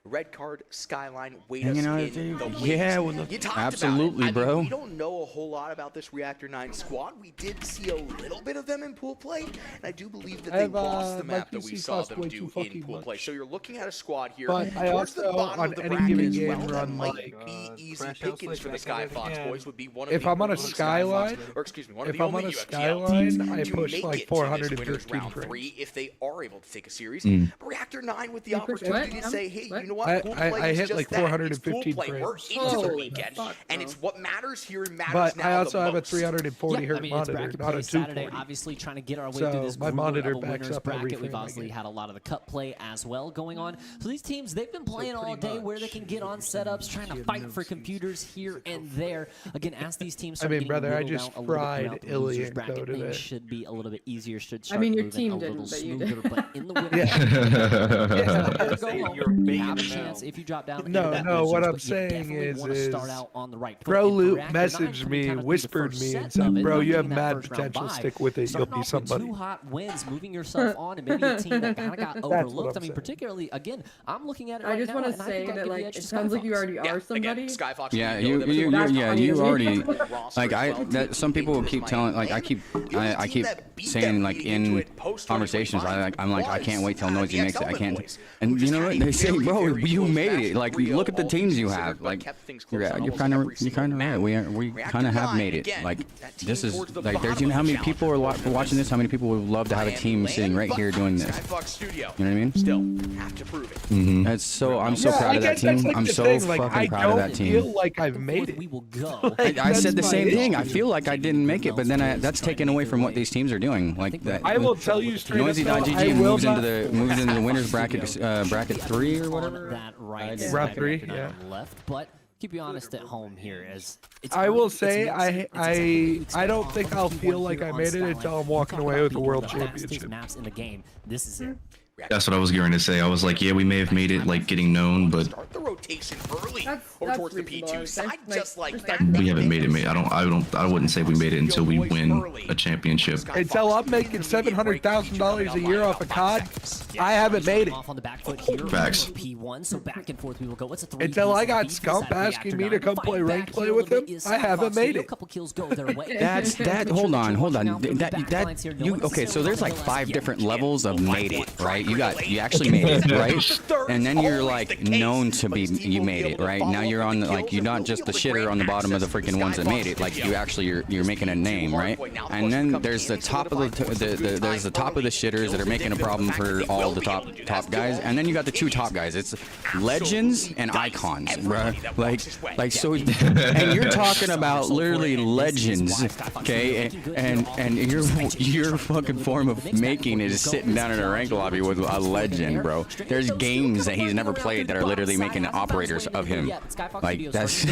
A: Red card, Skyline, wait
C: Hanging
A: us
C: out,
A: in
C: dude.
A: the
C: Yeah,
A: wings.
C: well,
A: You talked
C: absolutely,
A: about it. I
C: bro.
A: mean, we don't know a whole lot about this Reactor 9 squad. We did see a little bit of them in pool play, and I do believe that they lost the
J: my
A: map that we
J: PC
A: saw
J: costs
A: them
J: way
A: do
J: too
A: in
J: fucking
A: pool
J: much.
A: play. So you're looking at a squad here
J: But I
A: towards the
J: also,
A: bottom
J: on
A: of the
J: any
A: bracket
J: given
A: as well.
J: game,
A: That
J: run
A: might
J: like
A: be easy pickings for the Skyfox boys. Would be one of
J: if
A: the
J: I'm on a
A: only Skyfox-
J: Skyline,
A: or excuse me, one of
J: if
A: the
J: I'm
A: only
J: on a
A: UFGL teams
J: Skyline, I
A: to
J: push
A: make
J: like
A: it to this
J: 450
A: winners round
J: frames.
A: 3 if they are able to take a series.
I: Mm.
A: But Reactor 9 with the
H: You push
A: opportunity
H: what?
A: to say, hey,
H: What?
A: you know what? Pool play
J: I
A: is
J: hit
A: just
J: like
A: that. It's
J: 415
A: pool play. We're
J: frames.
A: into the
H: Holy
A: weekend,
H: fuck,
A: and
H: bro.
A: it's what matters here and matters
J: But
A: now
J: I also
A: the
J: have a
A: most.
J: 340
B: Yeah,
J: hertz
B: I mean, it's
J: monitor,
B: bracket
J: not
B: play
J: a
B: Saturday,
J: 240.
B: obviously trying to get our way
J: So
B: through this
J: my
B: grueler
J: monitor
B: of a
J: backs
B: winners
J: up every
B: bracket. We've
J: frame I
B: obviously
J: get.
B: had a lot of the cup play as well going on. So these teams, they've been playing all day where they can get on setups, trying to fight for computers here and there. Again, as these teams start getting
J: brother, I
B: whittled
J: just
B: out a little bit
J: fried
B: throughout the losers
J: Ilian
B: bracket,
J: Code
B: things
J: today.
B: should be a little bit easier, should
H: I
B: start
H: mean, your
B: moving
H: team
B: a
H: didn't,
B: little
H: but you
B: smoother.
H: did.
B: But in the winner, you have a chance if you drop down.
J: No,
B: into that
J: no, what
B: losers,
J: I'm
B: but you
J: saying
B: definitely
J: is-
B: wanna start out on the right foot.
J: Bro
B: And for
J: Luke
B: Reactor 9,
J: messaged
B: coming
J: me,
B: kind of through the
J: whispered
B: first
J: me,
B: set
J: and said,
B: of it,
J: bro,
B: not
J: you have
B: getting that
J: mad
B: first round
J: potential.
B: bye,
J: Stick with it. You'll
B: starting
J: be
B: off with
J: somebody.
B: 2 hot wins, moving yourself on, and maybe a team that kind of got
J: what
B: overlooked. I
J: I'm
B: mean,
J: saying.
B: particularly, again, I'm looking at it
H: I
B: right
H: just
B: now,
H: want to
B: and I
H: say
B: think I'd
H: that
B: give the
H: like
B: edge
H: it
B: to
H: sounds like you
B: Skyfox.
H: already are somebody.
A: Again, Skyfox
C: Yeah,
A: will be
C: you
A: one of them.
H: That's
C: you already
A: roster
C: like
A: as well to
C: some people will keep telling like I keep saying like in conversations I can't wait till Noisy makes it. I can't. And you know what they say, bro? You made it. Like look at the teams you have. Like you're kind of right. We kind of have made it. Like this is like there's you know how many people are watching this. How many people would love to have a team sitting right here doing this.
A: Skyfox Studio.
C: You know what I mean?
A: Still have to prove it.
I: Mm-hmm.
C: That's so I'm so
J: Yeah,
C: proud
J: I
C: of that
J: guess that's
C: team.
J: like
C: I'm
J: the
C: so
J: thing, like,
C: fucking proud of that
J: I
C: team.
J: don't feel like I've made it.
B: We will go.
C: I
J: That's
C: said the
J: my
C: same thing. I
J: issue.
C: feel like I didn't make it, but then that's taken away from what these teams are doing. Like that.
J: I will tell you straight up, though, I
C: Noisy.gg
J: will
C: moves into
J: not-
C: the winners bracket bracket 3 or whatever.
B: That right
J: Round
B: side,
J: 3,
B: Reactor 9
J: yeah.
B: on the left, but keep you honest at home here as it's
J: I will
B: early, it's
J: say
B: mixed,
J: I
B: it's exactly what you
J: I don't
B: expect
J: think
B: off
J: I'll
B: of
J: feel
B: P1
J: like
B: here
J: I
B: on
J: made it
B: Skyline.
J: until I'm
B: You
J: walking
B: talk
J: away
B: about
J: with the
B: being
J: world
B: the fastest
J: championship.
B: maps in the game. This is it.
I: That's what I was going to say. I was like, yeah, we may have made it like getting known, but
A: Start the rotation early
H: That's
A: towards the
H: reasonable, I
A: P2
H: would say.
A: side,
H: Like,
A: just like that.
H: respectfully.
I: we haven't made it. I wouldn't say we made it until we win a championship.
J: Until I'm making $700,000 a year off a COD, I haven't made it.
B: Off on the back foot here.
I: Facts.
B: P1, so back and forth we will go. What's a 3
J: Until I got Scump asking me to come play ranked play with him, I haven't made
B: A
J: it.
B: couple kills go their way.
C: That hold on. Okay, so there's like 5 different levels of made it, right? You actually made it, right? And then you're like known to be you made it, right? Now you're on like you're not just the shitter on the bottom of the freaking ones that made it. Like you actually you're making a name, right? And then there's the top of there's the top of the shitters that are making a problem for all the top guys, and then you got the 2 top guys. It's legends and icons, bro. Like so, and you're talking about literally legends, okay? And your fucking form of making it is sitting down in a rank lobby with a legend, bro. There's games that he's never played that are literally making operators of him. Like that's.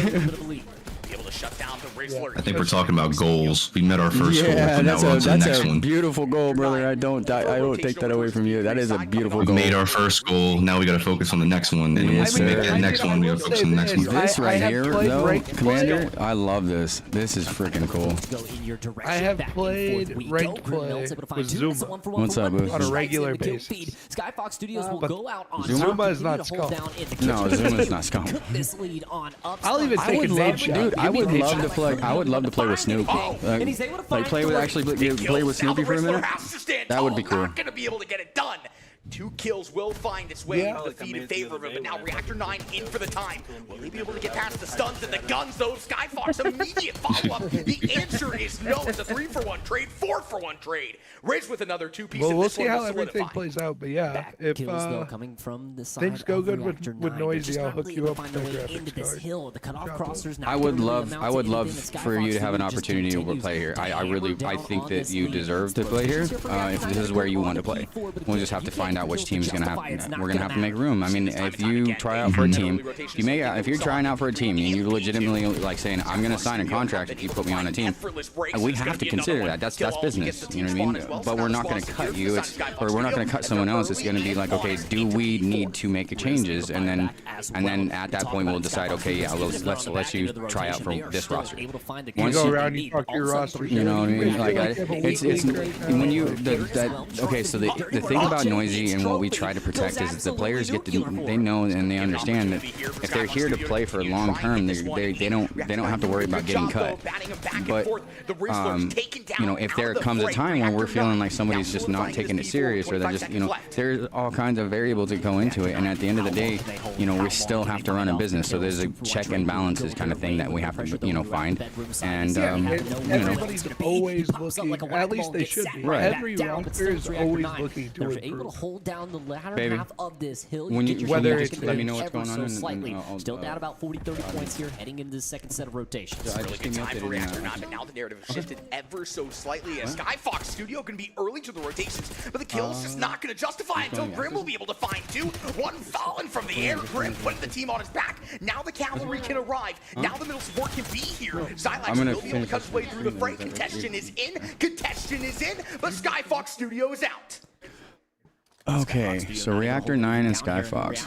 A: shut down the Rizzler.
I: I think we're talking about goals. We met our first goal,
C: Yeah,
I: and now we're on to the next one.
C: beautiful goal, brother. I don't take that away from you. That is a beautiful
I: We
C: goal.
I: made our first goal. Now we got to focus on the next one. And
C: Yes,
I: once we make
C: sir.
I: the next one, we got to focus on the next one.
C: This right
J: have
C: here,
J: played
C: though,
J: ranked
C: Commander, I love this. This is freaking cool.
B: Go in your direction.
J: I have
B: back and
J: played
B: forth we
J: ranked
B: go. Grim
J: play
B: Melt's able to find
J: with
B: two.
J: Zuma.
B: It's a 1-for-1
C: What's
B: for
C: up,
B: one.
C: Boost?
J: On a
B: Strikes
J: regular
B: in the kill
J: basis.
B: feed. Skyfox Studios will
J: but
B: go out on
C: Zuma?
B: top,
J: Zuma is
B: continue
J: not
B: to hold
J: scum.
B: down in the
C: No,
B: kitchen.
C: Zuma's not scum.
B: Cook this lead on up.
J: I'll even
B: I
J: take
B: would
J: a
B: love
J: nade
B: to-
J: shot.
C: Dude, I would
J: Give me
C: love
J: a
C: to play. I would love to play with Snoop.
B: And he's able to find
C: Play with
B: three.
C: actually
A: Big
C: play with
A: kills. Now
C: Snoopy
A: the
C: for a
A: Rizzler
C: minute.
A: has to stand
C: That would
A: tall.
C: be cool.
A: Not going to be able to get it done. 2 kills will find its way
J: Yeah.
A: into the feed in favor of it, but now Reactor 9 in for the time. Will they be able to get past the stuns and the guns, though? Skyfox, immediate follow-up. The answer is no. It's a 3-for-1 trade, 4-for-1 trade. Riz with another 2-piece.
J: Well,
A: and
J: we'll
A: this
J: see
A: one
J: how
A: will
J: everything
A: solidify.
J: plays out, but yeah,
B: Back
J: if
B: kills though coming from the side
J: things go
B: of
J: good with
B: Reactor 9, they're
J: Noisy,
B: just
J: I'll
B: not
J: hook
B: really
J: you
B: able
J: up
B: to find
J: with
B: a
J: that
B: way
J: graphics
B: into this
J: card.
B: hill. The cutoff
J: Drop
B: crossers not
C: I would
B: gonna
C: love,
B: amount
C: I
B: to
C: would
B: anything,
C: love
B: and
C: for you to
B: Skyfox
C: have an
B: just
C: opportunity to
B: continues
C: play here. I
B: hammer
C: really,
B: down
C: I think
B: on
C: that
B: this
C: you
B: lead.
C: deserve to play here.
B: For
C: If this is where you want to play, we'll just have to find out which team's gonna have. We're gonna have to make room. I mean, if you try out for a team, if you're trying out for a team and you legitimately like saying, I'm gonna sign a contract if you put me on a team, we have to consider that. That's business. You know what I mean? But we're not gonna cut you. Or we're not gonna cut someone else. It's gonna be like, okay, do we need to make changes? And then at that point we'll decide, okay, yeah, let's let you try out for this roster.
J: You go around, you talk your roster.
C: You know what I mean? Like it's when you okay. So the thing about Noisy and what we try to protect is the players they know and they understand that if they're here to play for long term, they don't have to worry about getting cut. But you know, if there comes a time when we're feeling like somebody's just not taking it serious, or they're just, you know, there's all kinds of variables that go into it, and at the end of the day, you know, we still have to run a business. So there's a check and balances kind of thing that we have to, you know, find. And
J: everybody's always looking. At least they should be.
C: Right.
J: Every roster is always looking to
B: They're able to
J: improve.
B: hold down the latter
C: Baby.
B: half of this hill.
C: When
B: get
C: you-
B: your
C: whether
B: shot
C: it's- let me know what's
B: ever
C: going on
B: so
C: and
B: slightly.
C: I'll-
B: Still down about 40-30 points here, heading into the second set of rotations.
C: I
A: Really
C: just
A: good
C: came
A: time
C: up
A: for
C: with
A: Reactor
C: it.
A: 9, but now the narrative has shifted ever so slightly as Skyfox Studio can be early to the rotations, but the kill's just not going to justify it until Grim will be able to find 2. 1 fallen from the air. Grim putting the team on his back. Now the cavalry can arrive. Now the middle support can be here. Xylax will be able to cut his way through the fray. Contestion is in. Contestion is in, but Skyfox Studio is out.
C: Okay, so Reactor 9 and Skyfox.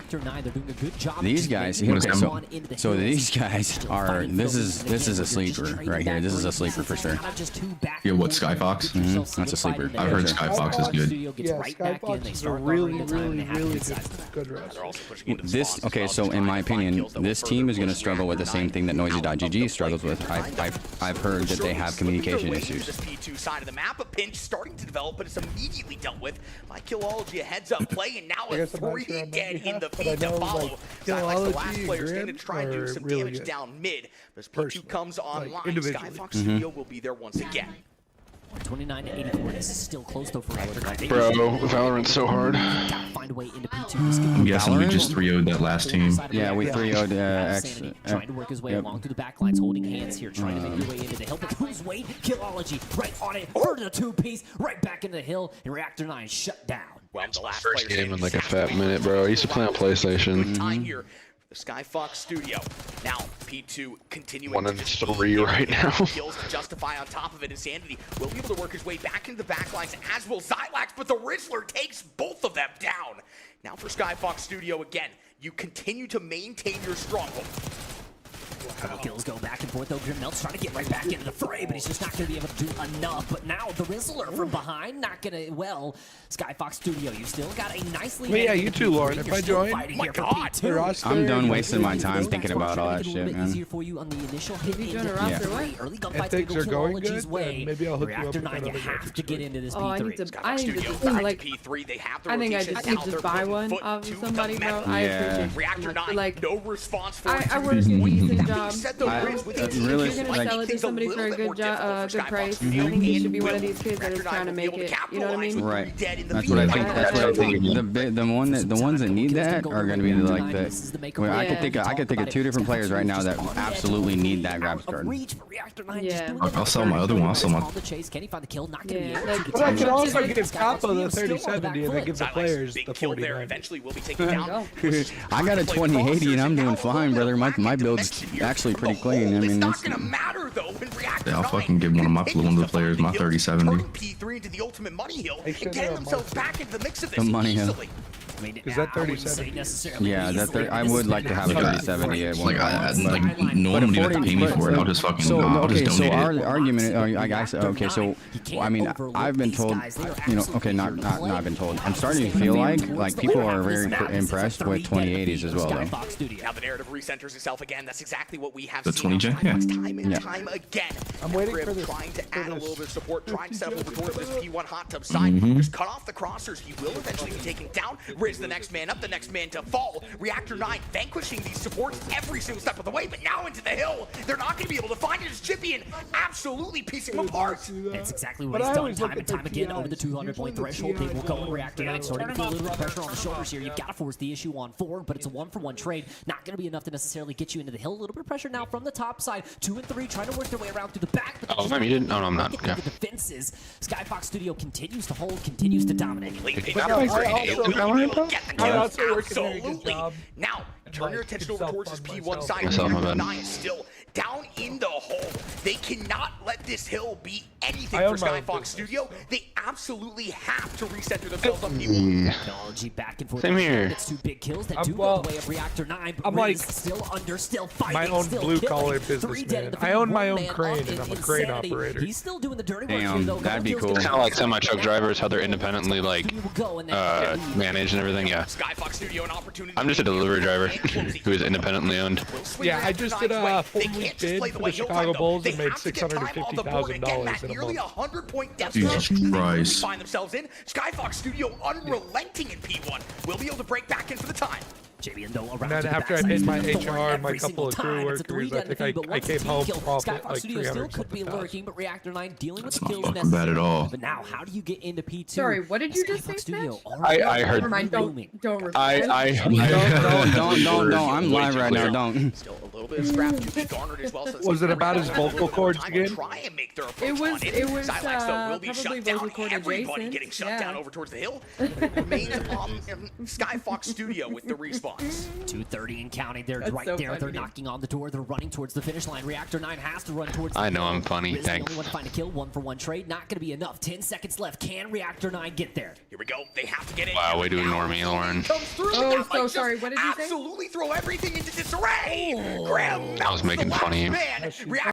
C: These guys, okay, so these guys are. This is a sleeper right here. This is a sleeper for sure.
I: Yeah, what, Skyfox?
C: That's a sleeper.
I: I've heard Skyfox is good.
J: Yeah, Skyfox is a really good roster.
C: This okay, so in my opinion, this team is going to struggle with the same thing that Noisy.gg struggles with. I've heard that they have communication issues.
A: This P2 side of the map, a pinch starting to develop, but it's immediately dealt with by Killology. A heads up play, and now a 3 dead in the feed to follow. Xylax, the last player standing to try and do some damage down mid. But as P2 comes online, Skyfox Studio will be there once again.
B: 29 to 84. This is still close though for Reactor 9.
G: Bro, Valorant's so hard.
B: Gotta find a way into P2.
I: I'm guessing we just 3-0'd that last team.
C: Yeah, we 3-0'd X.
B: Trying to work his way along through the back lines, holding hands here, trying to make his way into the hill. But who's wait? Killology right on it for the 2-piece, right back into the hill, and Reactor 9 shut down.
A: Well, the last
G: First
A: player
G: game in like a fat minute, bro. I used to play on PlayStation.
A: time here. The Skyfox Studio. Now, P2 continuing
G: 1-3 right now.
A: Kills to justify on top of it. Insanity will be able to work his way back into the backlines, as will Xylax, but the Rizzler takes both of them down. Now for Skyfox Studio again, you continue to maintain your stronghold.
B: Couple kills go back and forth though. Grim Melt's trying to get right back into the fray, but he's just not going to be able to do enough. But now the Rizzler from behind, not going to, well, Skyfox Studio, you still got a nicely.
J: But yeah, you too, Lauren. If I join,
A: my God,
C: I'm done wasting my time thinking about all that shit, man.
B: Easier for you on the initial hit.
H: If you join a roster, what?
B: Early
J: If things are going good, then maybe I'll hook you up
B: Reactor
J: with
B: 9, you
J: another
B: have
J: graphics
B: to get
J: card.
B: into this
H: Oh, I
B: P3.
H: need to
A: Studio
H: just
A: back to
H: like.
A: P3. They have the
H: I think I
A: rotations
H: just need
A: out.
H: to
A: They're
H: buy
A: putting
H: one
A: foot
H: of
A: to the
H: somebody, bro.
A: metal.
H: I
C: Yeah.
H: appreciate it.
A: Reactor 9,
H: Like,
A: no response for
H: I work a decent job.
A: Said the Riz with
C: that's
A: the
C: really-
H: If you're gonna
C: like-
H: sell it to
A: things a
H: somebody for
A: little
H: a
A: bit more
H: good
A: difficult for
H: good
A: Skyfox
H: price, I
A: Studio.
H: think you should be one of
A: Will
H: these kids that is
A: Reactor 9
H: trying to
A: will be
H: make
A: able
H: it.
A: to
H: You know what I mean?
A: capitalize
C: Right.
A: with 3 dead in the
C: That's what I
A: field.
C: think. That's what I think. The ones that need that are going to be like the. Well, I could think of 2 different players right now that absolutely need that grabs card.
H: Yeah.
I: I'll sell my other one. I'll sell my.
B: Can he find the kill? Not gonna be
H: Yeah,
B: able
H: like-
B: to.
J: But I can also
H: Like,
J: give Capo the 3070 and then give the
A: Xylax,
J: players
A: big
J: the
A: kill there
J: 49.
A: eventually will be taken down.
C: I got a 2080 and I'm doing fine, brother. My build's actually pretty clean. I mean,
A: it's not
C: it's,
A: gonna matter though when Reactor
I: Yeah, I'll
A: 9
I: fucking give one of the players my 3070.
A: turn P3 into the ultimate money hill and getting themselves back into the mix of this
C: The money hill.
A: easily.
B: I mean,
J: Is that
B: I wouldn't say
J: 3070?
B: necessarily
C: yeah, that
B: easily,
C: I
B: this
C: would
B: has
C: like
B: been
C: to have a
B: a
C: 3070 at one
I: Like,
C: point.
I: no one would even have to pay me for it. I'll just fucking,
C: So
I: I'll just
C: okay, so
I: donate
C: our
I: it.
C: argument, I guess, okay, so I mean, I've been told, you know, okay, not I've been told. I'm starting to feel like people are very impressed with 2080s as well, though.
A: Now the narrative recenters itself again. That's exactly what we have
I: The
A: seen
I: 20 gen, yeah.
A: time and
C: Yeah.
A: time again.
J: I'm waiting
A: Crib
J: for this-
A: trying to
J: for
A: add a
J: this
A: little bit of support, trying to set up over
J: 50
A: towards this
J: gen.
A: P1 hot tub side.
I: Mhm.
A: Just cut off the crossers. He will eventually be taken down. Riz the next man up, the next man to fall. Reactor 9 vanquishing these supports every single step of the way, but now into the hill. They're not going to be able to find it as Jippian absolutely piecing them apart.
B: That's exactly
J: But
B: what he's
J: I
B: done
J: always look
B: time and
J: at the
B: time again over the
J: TIs.
B: 200-point
J: Usually the
B: threshold. They will
J: TIs
B: go in
J: don't
B: Reactor
J: look
B: 9, starting to feel a little bit of
J: good.
B: pressure on the shoulders here. You've got to force the issue on forward, but it's a one-for-one trade. Not going to be enough to necessarily get you into the hill. A little bit of pressure now from the top side. 2 and 3 trying to work their way around through the back. But
G: Oh, am I muted? No, no, I'm not.
B: Getting
G: Yeah.
B: the defenses. Skyfox Studio continues to hold, continues to dominate.
A: Late pick
J: But
A: up
J: I
A: for
J: also-
A: Hale.
J: I
A: They'll be able to get the
J: I
A: kills.
J: also work a very good
A: Absolutely.
J: job.
A: Now, turn your
J: Like,
A: attention over towards this
J: self-fund
A: P1
J: myself.
A: side.
G: Myself, my
A: Reactor
G: bad.
A: 9 still down in the hole. They cannot let this hill be anything
J: I
A: for
J: own my own
A: Skyfox
J: business.
A: Studio. They absolutely have to recenter themselves on P1.
G: Yeah.
B: Technology back and forth.
G: Same here.
B: It's 2 big kills that
J: I'm-
B: do go
J: well,
B: the way of Reactor 9, but
J: I'm
B: Riz
J: like
B: still under, still fighting,
J: my own
B: still
J: blue-collar
B: killing. 3 dead in
J: businessman.
B: the
J: I
B: field,
J: own my
B: one
J: own
B: man
J: crane,
B: up
J: and
B: in
J: I'm a crane
B: insanity.
J: operator.
B: He's still doing the dirty work here,
C: Damn,
B: though.
C: that'd be
B: Couple
C: cool.
B: kills
G: Kind of like
B: to go.
G: semi-truck drivers, how they're independently like
B: Studio will go and then
G: managed and everything. Yeah.
A: Skyfox Studio an opportunity.
G: I'm just a delivery driver who is independently owned.
J: Yeah, I just did a
A: They
J: 4-week
A: can't just
J: bid
A: play
J: for
A: the way
J: the
A: Hill
J: Chicago
A: time,
J: Bulls
A: though.
J: and
A: They
J: made
A: have to get time on the board and get that
J: $650,000 in a
A: nearly
J: month.
A: 100-point death
I: Jesus
A: score. They really
I: Christ.
A: find themselves in. Skyfox Studio unrelenting in P1 will be able to break back in for the time.
B: Javian though around
J: And then
B: to the
J: after I
B: backside,
J: paid my
B: he's been
J: HR and my
B: every
J: couple
B: single
J: of crew
B: time. It's a
J: workers,
B: 3
J: I
B: dead in the
J: think
B: field, but
J: I
B: once
J: came
B: the team
J: home
B: kill,
J: profit
B: Skyfox
J: like
B: Studio still
J: 300
B: could be
J: something
B: lurking, but Reactor 9 dealing with
I: That's
B: the
I: not
B: kills
I: fucking
B: necessary.
I: bad at all.
B: But now, how do you get into P2?
H: Sorry, what did you just say,
B: Skyfox Studio
H: Smash?
B: already
G: I heard-
H: Never mind, don't repeat.
C: Don't. I'm live right now. Don't.
A: Still a little bit of scrap to be garnered as well. So
J: Was it about his vocal cords
A: time
J: again?
A: to try and make their approach
H: It was-
A: on
H: it was,
A: Xylax, though, will be
H: probably
A: shut down.
H: vocal cord
A: Everybody
H: adjacent,
A: getting shut
H: yeah.
A: down over towards the hill. It remains on Skyfox Studio with the respawns.
B: 2:30 and counting. They're
H: That's
B: right
H: so
B: there. They're
H: funny.
B: knocking on the door. They're running towards the finish line. Reactor 9 has to run towards the
G: I know
B: hill.
G: I'm funny,
B: Riz the
G: thanks.
B: only one to find a kill. 1-for-1 trade. Not going to be enough. 10 seconds left. Can Reactor 9 get there?
A: Here we go. They have to get it.
G: Wow, way to ignore me, Lauren.
A: Comes through.
H: Oh,
A: That
H: so
A: might
H: sorry.
A: just
H: What did you say?
A: Absolutely throw everything into disarray. Graham
G: I was making
A: the
G: fun of you.
A: last man.